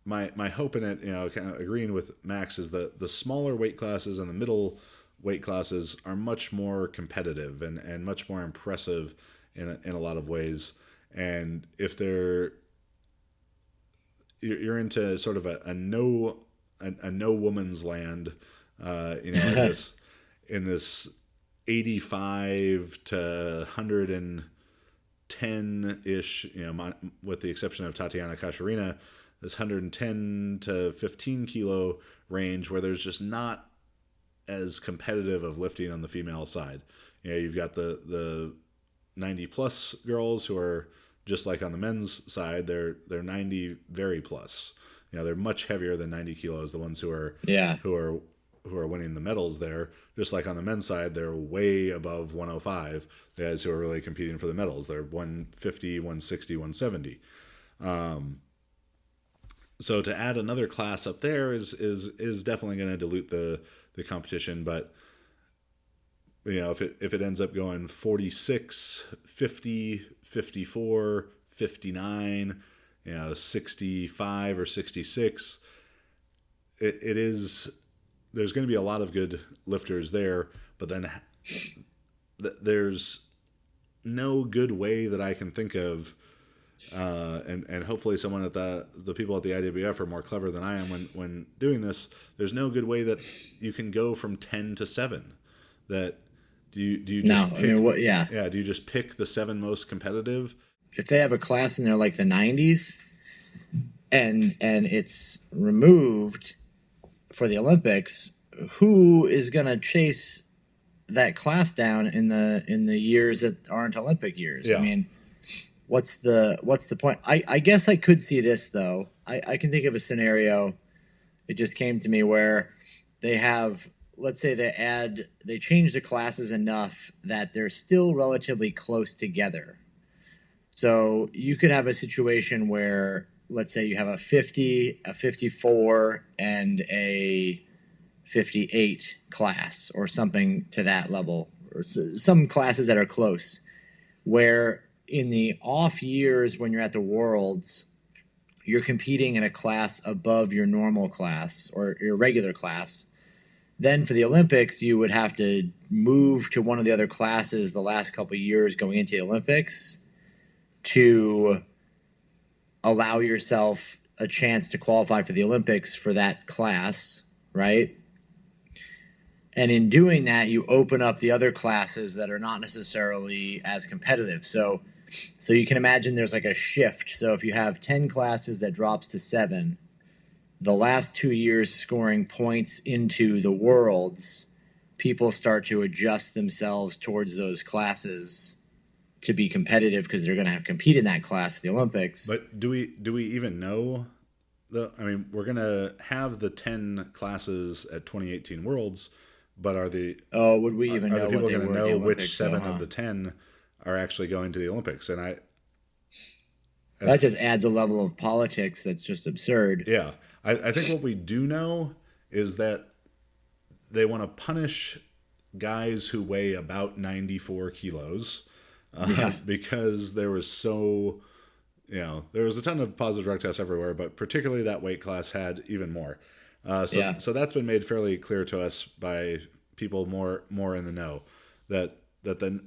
my hope in it, kind of agreeing with Max, is that the smaller weight classes and the middle weight classes are much more competitive and much more impressive in a lot of ways. And if you're into sort of a no woman's land, in this 85 to 110 ish, with the exception of Tatiana Kasharina, this 110 to 15 kilo range where there's just not as competitive of lifting on the female side. You've got the 90 plus girls who are just like on the men's side, they're 90 very plus. They're much heavier than 90 kilos. The ones who are winning the medals there, just like on the men's side, they're way above 105. The guys who are really competing for the medals, they're 150, 160, 170. So to add another class up there is definitely going to dilute the competition. But if it ends up going 46, 50, 54, 59, 65 or 66, it is, there's going to be a lot of good lifters there, but then there's no good way that I can think of, and hopefully someone at the people at the IWF are more clever than I am when doing this. There's no good way that you can go from 10 to 7. That do you just pick, do you just pick the 7 most competitive? If they have a class in there like the 90s and it's removed for the Olympics, who is going to chase that class down in the years that aren't Olympic years? I mean, what's the point? I guess I could see this though. I can think of a scenario. It just came to me where they have, let's say they change the classes enough that they're still relatively close together. So you could have a situation where, let's say you have a 50, a 54, and a 58 class or something to that level, or some classes that are close, where in the off years when you're at the Worlds, you're competing in a class above your normal class or your regular class. Then for the Olympics, you would have to move to one of the other classes the last couple of years going into the Olympics to allow yourself a chance to qualify for the Olympics for that class, right? And in doing that, you open up the other classes that are not necessarily as competitive. So you can imagine there's like a shift. So if you have 10 classes that drops to 7, the last 2 years scoring points into the Worlds, people start to adjust themselves towards those classes to be competitive because they're going to have to compete in that class at the Olympics. But do we even know we're going to have the 10 classes at 2018 Worlds, but would we even know people what they going to were at the know Olympics, which 7 of the 10 are actually going to the Olympics? And that just adds a level of politics that's just absurd. Yeah. I think what we do know is that they want to punish guys who weigh about 94 kilos because there was there was a ton of positive drug tests everywhere, but particularly that weight class had even more. So that's been made fairly clear to us by people more in the know that the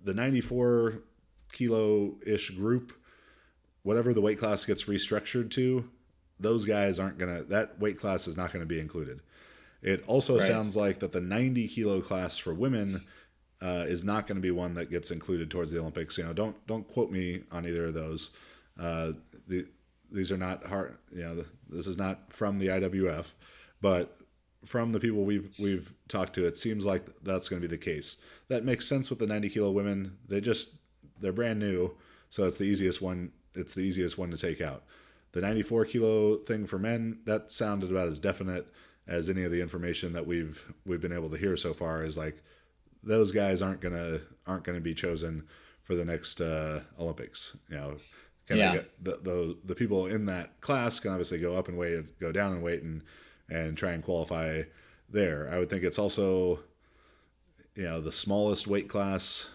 94 kilo-ish group, whatever the weight class gets restructured to, those guys that weight class is not going to be included. It also sounds like that the 90 kilo class for women is not going to be one that gets included towards the Olympics. Don't quote me on either of those. These are not hard. This is not from the IWF, but from the people we've talked to, it seems like that's going to be the case. That makes sense with the 90 kilo women. They're brand new, so it's the easiest one. It's the easiest one to take out. The 94 kilo thing for men, that sounded about as definite as any of the information that we've been able to hear so far. Is like those guys aren't gonna be chosen for the next Olympics. The people in that class can obviously go up in weight, go down in weight, and try and qualify there. I would think it's also the smallest weight class,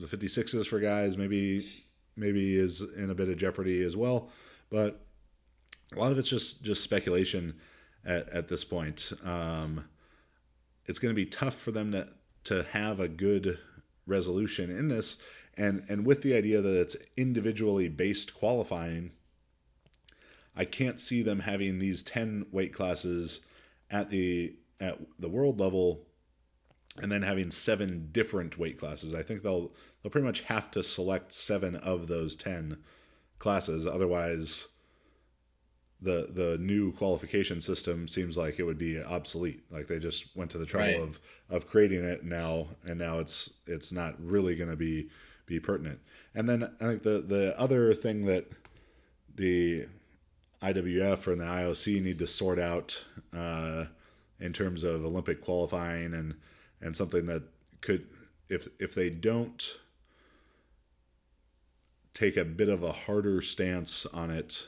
the 56s for guys, maybe is in a bit of jeopardy as well, but a lot of it's just speculation at this point. It's going to be tough for them to have a good resolution in this, and with the idea that it's individually based qualifying, I can't see them having these 10 weight classes at the world level and then having 7 different weight classes. I think they'll pretty much have to select 7 of those 10 classes. Otherwise, the new qualification system seems like it would be obsolete. Like they just went to the trouble of creating it now, and now it's not really going to be pertinent. And then I think the other thing that the IWF and the IOC need to sort out in terms of Olympic qualifying and something that could, if they don't take a bit of a harder stance on it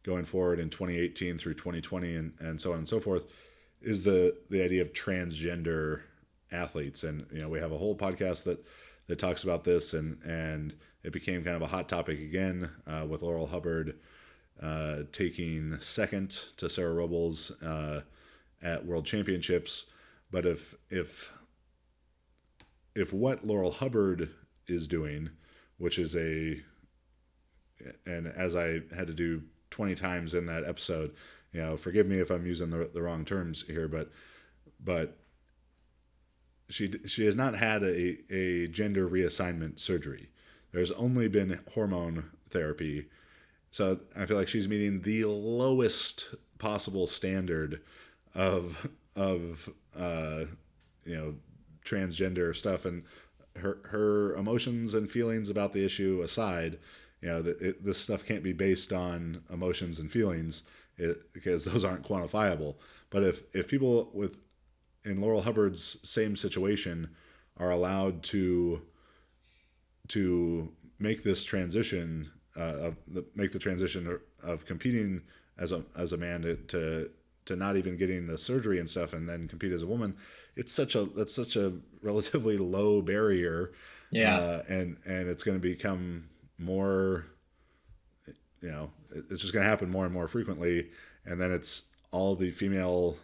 going forward in 2018 through 2020 and so on and so forth, is the idea of transgender athletes. And we have a whole podcast that talks about this, and it became kind of a hot topic again with Laurel Hubbard taking second to Sarah Robles at World Championships. But if what Laurel Hubbard is doing, which is and as I had to do 20 times in that episode, forgive me if I'm using the wrong terms here, but she has not had a gender reassignment surgery. There's only been hormone therapy. So I feel like she's meeting the lowest possible standard of transgender stuff, and her emotions and feelings about the issue aside, this stuff can't be based on emotions and feelings because those aren't quantifiable. But if people in Laurel Hubbard's same situation are allowed to make this transition, make the transition of competing as a man to to not even getting the surgery and stuff and then compete as a woman, that's such a relatively low barrier. Yeah. And it's going to become more, it's just going to happen more and more frequently. And then it's all the female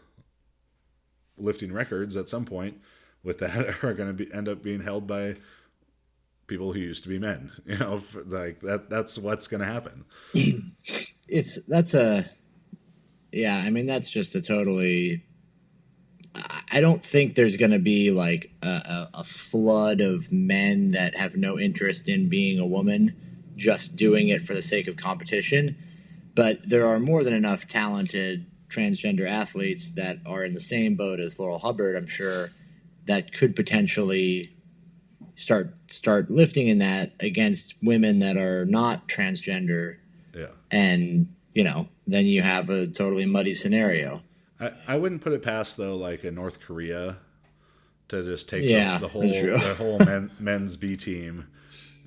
lifting records at some point with that are going to end up being held by people who used to be men, like that's what's going to happen. That's just a totally, I don't think there's going to be like a flood of men that have no interest in being a woman, just doing it for the sake of competition. But there are more than enough talented transgender athletes that are in the same boat as Laurel Hubbard, I'm sure, that could potentially start lifting in that against women that are not transgender. Yeah. And, then you have a totally muddy scenario. I wouldn't put it past, though, like in North Korea to just take the whole men's B team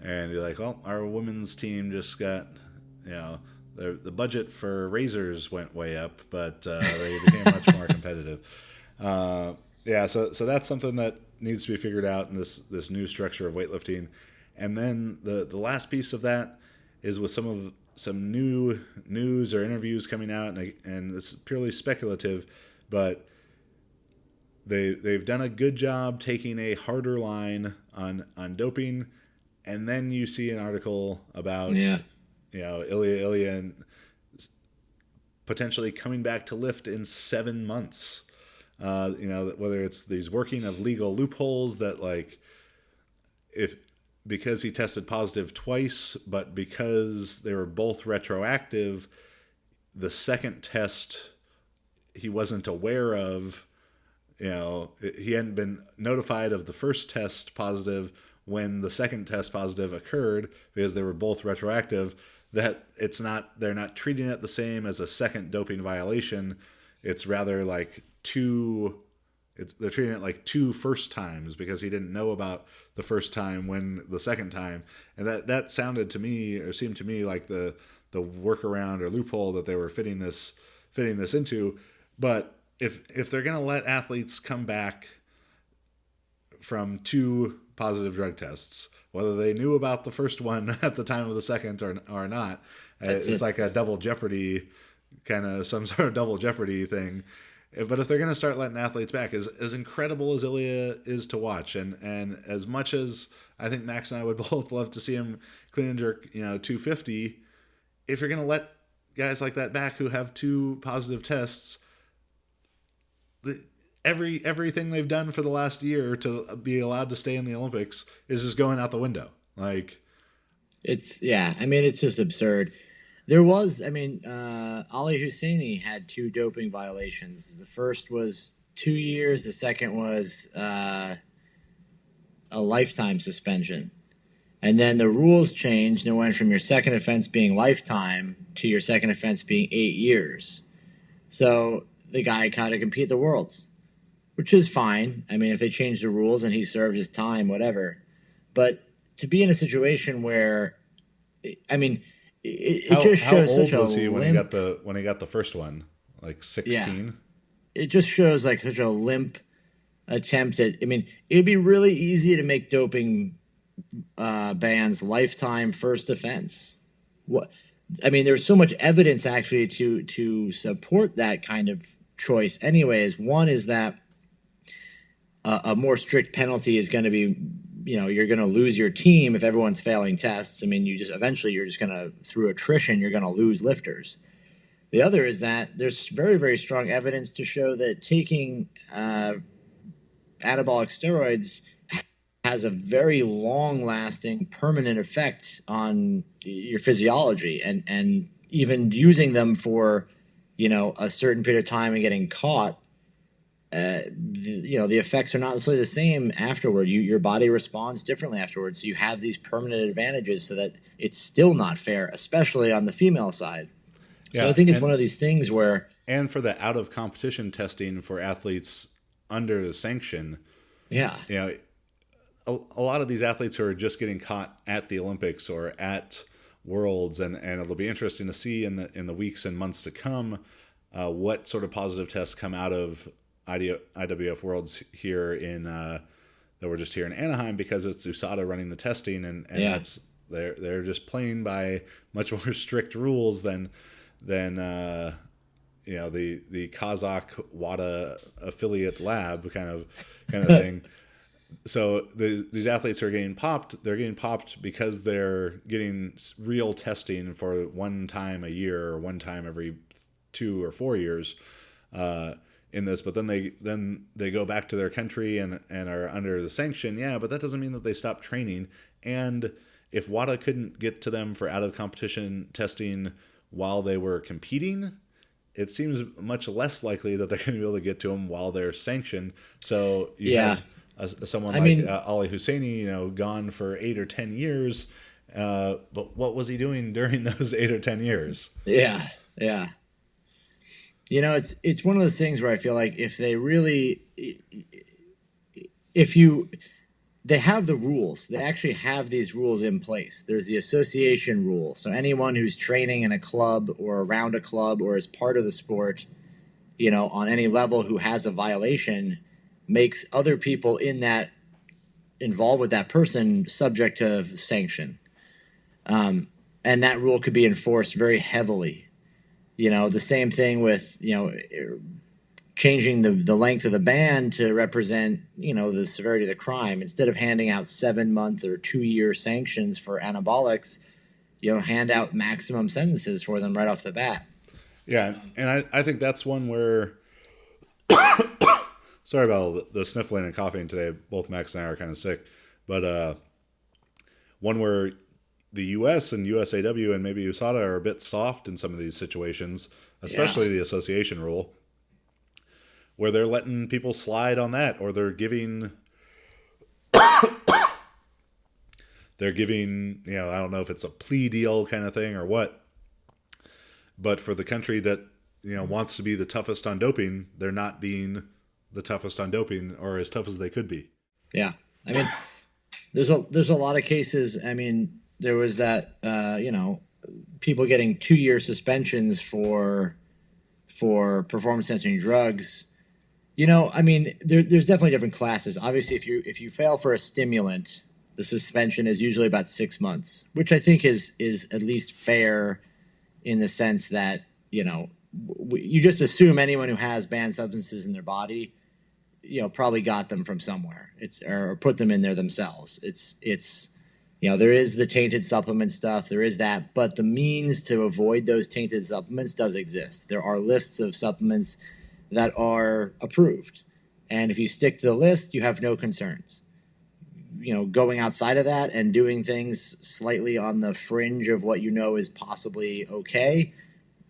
and be like, well, our women's team just got, the budget for razors went way up, but they became much more competitive. So that's something that needs to be figured out in this new structure of weightlifting. And then the last piece of that is with some new news or interviews coming out, and it's purely speculative, but they've done a good job taking a harder line on doping, and then you see an article about Ilya and potentially coming back to lift in 7 months. Whether it's these working of legal loopholes that, like, because he tested positive twice, but because they were both retroactive, the second test he wasn't aware of. He hadn't been notified of the first test positive when the second test positive occurred because they were both retroactive. That they're not treating it the same as a second doping violation. It's rather like they're treating it like 2 first times because he didn't know about the first time when the second time. And that sounded to me, or seemed to me, like the workaround or loophole that they were fitting this into. But if they're going to let athletes come back from 2 positive drug tests, whether they knew about the first one at the time of the second or not, it's like a double jeopardy, kind of some sort of double jeopardy thing. But if they're going to start letting athletes back, as incredible as Ilya is to watch, and as much as I think Max and I would both love to see him clean and jerk, 250, if you're going to let guys like that back who have 2 positive tests, everything they've done for the last year to be allowed to stay in the Olympics is just going out the window. Like, it's just absurd. There was, Ali Husseini had 2 doping violations. The first was 2 years. The second was a lifetime suspension. And then the rules changed and it went from your second offense being lifetime to your second offense being 8 years. So the guy kind of compete at the Worlds, which is fine. If they change the rules and he served his time, whatever. But to be in a situation where, it just shows such a how old was he when limp, he got the first one? Like 16? Yeah. It just shows like such a limp attempt at. It'd be really easy to make doping bans lifetime first offense. There's so much evidence actually to support that kind of choice. Anyways, one is that a more strict penalty is going to be, you're going to lose your team if everyone's failing tests. Eventually you're just going to, through attrition, you're going to lose lifters. The other is that there's very, very strong evidence to show that taking anabolic steroids has a very long-lasting, permanent effect on your physiology, and even using them for, a certain period of time and getting caught, the effects are not necessarily the same afterward. Your body responds differently afterwards. So you have these permanent advantages so that it's still not fair, especially on the female side. Yeah, so I think it's one of these things where... And for the out-of-competition testing for athletes under the sanction, a lot of these athletes who are just getting caught at the Olympics or at Worlds, and it'll be interesting to see in the weeks and months to come what sort of positive tests come out of IWF Worlds here in that we're just here in Anaheim, because it's USADA running the testing, and that's they're just playing by much more strict rules than the Kazakh WADA affiliate lab kind of thing. So these athletes are getting popped. They're getting popped because they're getting real testing for one time a year or one time every 2 or 4 years in this. But then they go back to their country and are under the sanction. Yeah, but that doesn't mean that they stop training. And if WADA couldn't get to them for out of competition testing while they were competing, it seems much less likely that they're going to be able to get to them while they're sanctioned. So you have someone Ali Husseini, gone for 8 or 10 years. But what was he doing during those 8 or 10 years? Yeah. Yeah. It's one of those things where I feel like if they really, they have the rules, they actually have these rules in place. There's the association rule. So anyone who's training in a club or around a club or is part of the sport, on any level who has a violation, makes other people involved with that person subject to sanction. And that rule could be enforced very heavily. The same thing with, changing the length of the ban to represent, the severity of the crime. Instead of handing out 7-month or 2-year sanctions for anabolics, hand out maximum sentences for them right off the bat. Yeah. And I think that's one where, sorry about the sniffling and coughing today. Both Max and I are kind of sick, but one where the U.S. and USAW and maybe USADA are a bit soft in some of these situations, especially the association rule, where they're letting people slide on that, or they're giving, I don't know if it's a plea deal kind of thing or what, but for the country that, wants to be the toughest on doping, they're not being the toughest on doping, or as tough as they could be. Yeah. I mean, there's a lot of cases. I mean, there was that, people getting 2-year suspensions for performance enhancing drugs. There's definitely different classes. Obviously, if you fail for a stimulant, the suspension is usually about 6 months, which I think is at least fair in the sense that, you just assume anyone who has banned substances in their body, probably got them from somewhere. Or put them in there themselves. It's there is the tainted supplement stuff. There is that, but the means to avoid those tainted supplements does exist. There are lists of supplements that are approved, and if you stick to the list, you have no concerns. Going outside of that and doing things slightly on the fringe of what is possibly okay,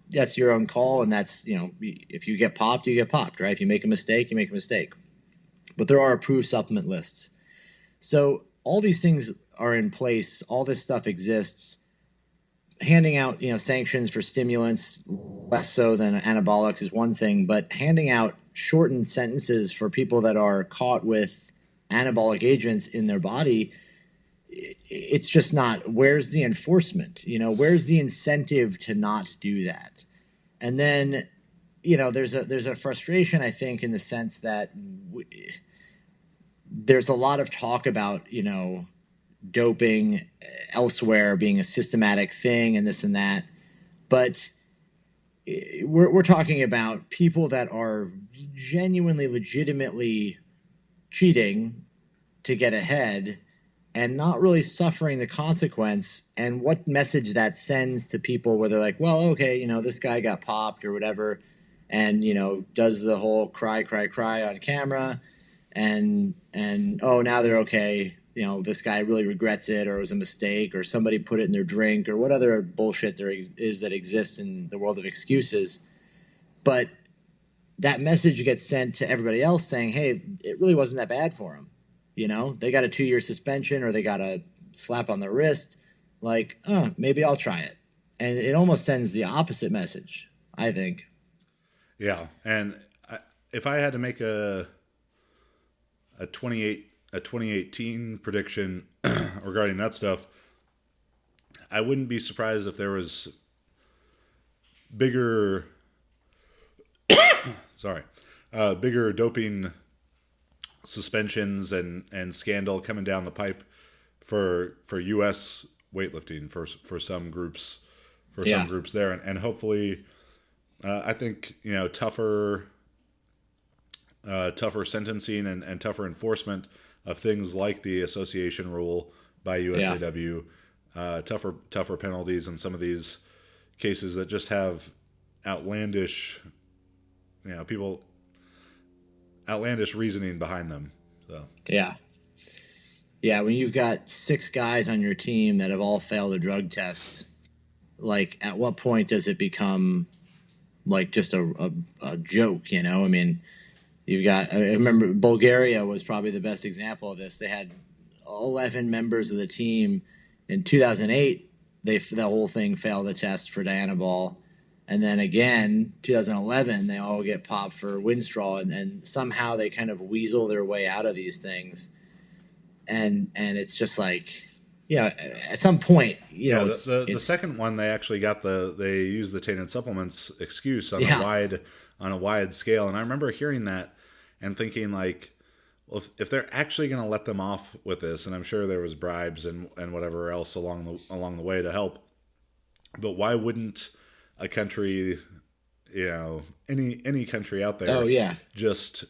that's your own call, and that's if you get popped, you get popped, right? If you make a mistake, you make a mistake. But there are approved supplement lists, so all these things are in place. All this stuff exists. Handing out, sanctions for stimulants, less so than anabolics, is one thing, but handing out shortened sentences for people that are caught with anabolic agents in their body, it's just not. Where's the enforcement? Where's the incentive to not do that? And then, there's a frustration, I think, in the sense that there's a lot of talk about, doping elsewhere being a systematic thing and this and that. But we're talking about people that are genuinely, legitimately cheating to get ahead and not really suffering the consequence. And what message that sends to people where they're like, well, okay, this guy got popped or whatever, and, does the whole cry on camera. And oh, now they're okay. This guy really regrets it, or it was a mistake, or somebody put it in their drink, or what other bullshit there is that exists in the world of excuses. But that message gets sent to everybody else saying, hey, it really wasn't that bad for him. They got a 2-year suspension, or they got a slap on the wrist. Like, maybe I'll try it. And it almost sends the opposite message, I think. Yeah. And if I had to make a 2018 prediction regarding that stuff, I wouldn't be surprised if there was bigger bigger doping suspensions and scandal coming down the pipe for U.S. weightlifting for some groups there, and hopefully I think tougher sentencing and tougher enforcement of things like the association rule by USAW, tougher penalties in some of these cases that just have outlandish reasoning behind them. So yeah, when you've got 6 guys on your team that have all failed a drug test, like at what point does it become like just a joke? I mean, you've got, I remember Bulgaria was probably the best example of this. They had 11 members of the team in 2008. The whole thing failed the test for Dianabol. And then again, 2011, they all get popped for Winstrol, and somehow they kind of weasel their way out of these things. And it's just like, at some point, the second one, they actually they used the tainted supplements excuse on a wide scale. And I remember hearing that and thinking like, well, if they're actually going to let them off with this, and I'm sure there was bribes and whatever else along the way to help, but why wouldn't a country, any country out there, just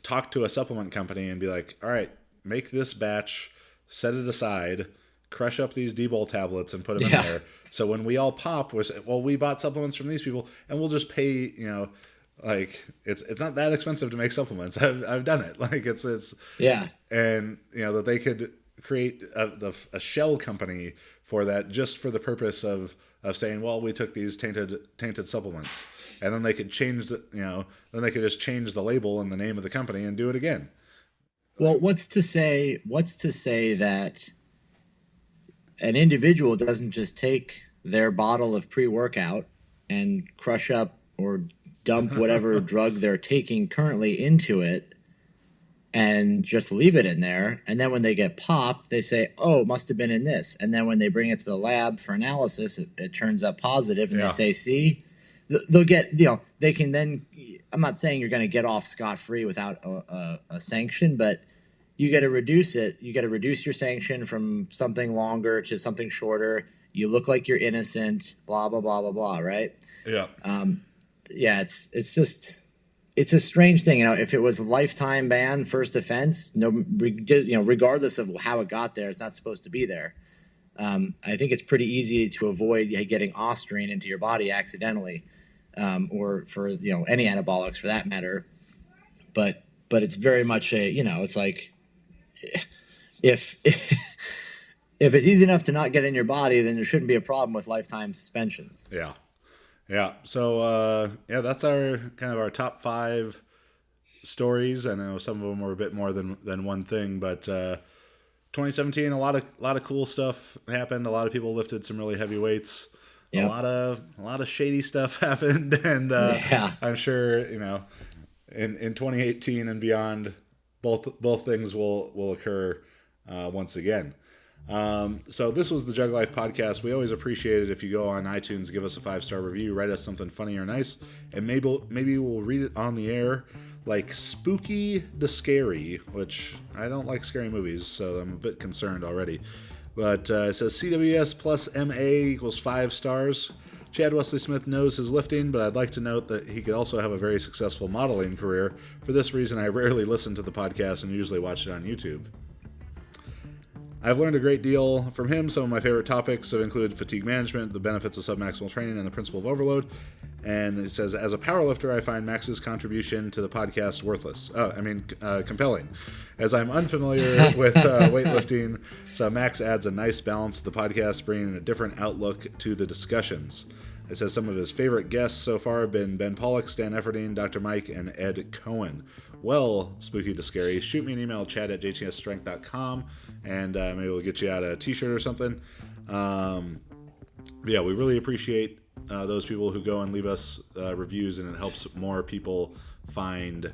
talk to a supplement company and be like, all right, make this batch, set it aside, crush up these D-Bol tablets and put them in there. So when we all pop, we bought supplements from these people, and we'll just pay, like it's not that expensive to make supplements. I've done it. Like it's and that they could create a shell company for that, just for the purpose of saying, well, we took these tainted supplements, and then they could change then they could just change the label and the name of the company and do it again. Well, what's to say that an individual doesn't just take their bottle of pre-workout and crush up or dump whatever drug they're taking currently into it and just leave it in there, and then when they get popped, they say, oh, it must have been in this. And then when they bring it to the lab for analysis, it turns up positive, and they say, see, they'll get, they can then, I'm not saying you're going to get off scot-free without a sanction, but you got to reduce it. You got to reduce your sanction from something longer to something shorter. You look like you're innocent, blah, blah, blah, blah, blah, right? Yeah. It's a strange thing. If it was a lifetime ban, first offense, regardless of how it got there, it's not supposed to be there. I think it's pretty easy to avoid getting ostrine into your body accidentally, or for any anabolics for that matter. But it's very much it's like if it's easy enough to not get in your body, then there shouldn't be a problem with lifetime suspensions. Yeah. Yeah. So, that's our top 5 stories. I know some of them were a bit more than one thing, but 2017, a lot of cool stuff happened. A lot of people lifted some really heavy weights. Yep. A lot of shady stuff happened. And I'm sure, in 2018 and beyond, both things will occur once again. So this was the JuggLife podcast. We always appreciate it if you go on iTunes, give us a 5-star review, write us something funny or nice, and maybe we'll read it on the air, like Spooky to Scary, which I don't like scary movies, so I'm a bit concerned already. But it says CWS plus MA equals 5 stars. Chad Wesley Smith knows his lifting, but I'd like to note that he could also have a very successful modeling career. For this reason, I rarely listen to the podcast and usually watch it on YouTube. I've learned a great deal from him. Some of my favorite topics have included fatigue management, the benefits of submaximal training, and the principle of overload. And it says, as a powerlifter, I find Max's contribution to the podcast compelling. As I'm unfamiliar with weightlifting, so Max adds a nice balance to the podcast, bringing a different outlook to the discussions. It says some of his favorite guests so far have been Ben Pollock, Stan Efferding, Dr. Mike, and Ed Cohen. Well, Spooky to Scary, shoot me an email, chad@jtsstrength.com, and maybe we'll get you out a t-shirt or something. We really appreciate those people who go and leave us reviews, and it helps more people find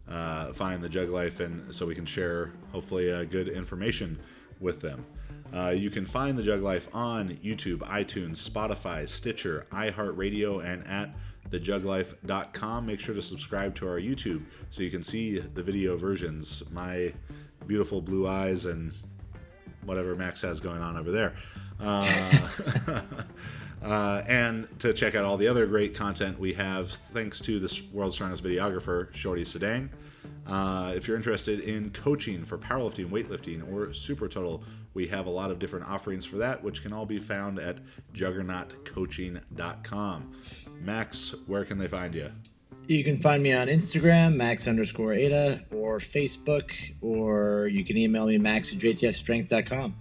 the JuggLife, and so we can share hopefully good information with them. You can find the JuggLife on YouTube, iTunes, Spotify, Stitcher, iHeartRadio, and at thejugglife.com. Make sure to subscribe to our YouTube so you can see the video versions, my beautiful blue eyes and whatever Max has going on over there. And to check out all the other great content we have, thanks to the world's strongest videographer, Shorty Sedang. If you're interested in coaching for powerlifting, weightlifting, or super total, we have a lot of different offerings for that, which can all be found at juggernautcoaching.com. Max, where can they find you? You can find me on Instagram, Max_Ada, or Facebook, or you can email me, max@jtsstrength.com.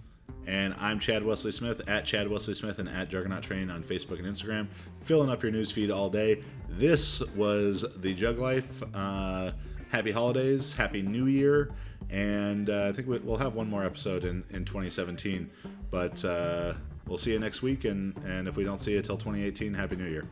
And I'm Chad Wesley Smith, at Chad Wesley Smith, and at Juggernaut Training on Facebook and Instagram, filling up your newsfeed all day. This was the Jug Life. Happy holidays, happy New Year, and I think we'll have one more episode in 2017. But we'll see you next week, and if we don't see you till 2018, Happy New Year.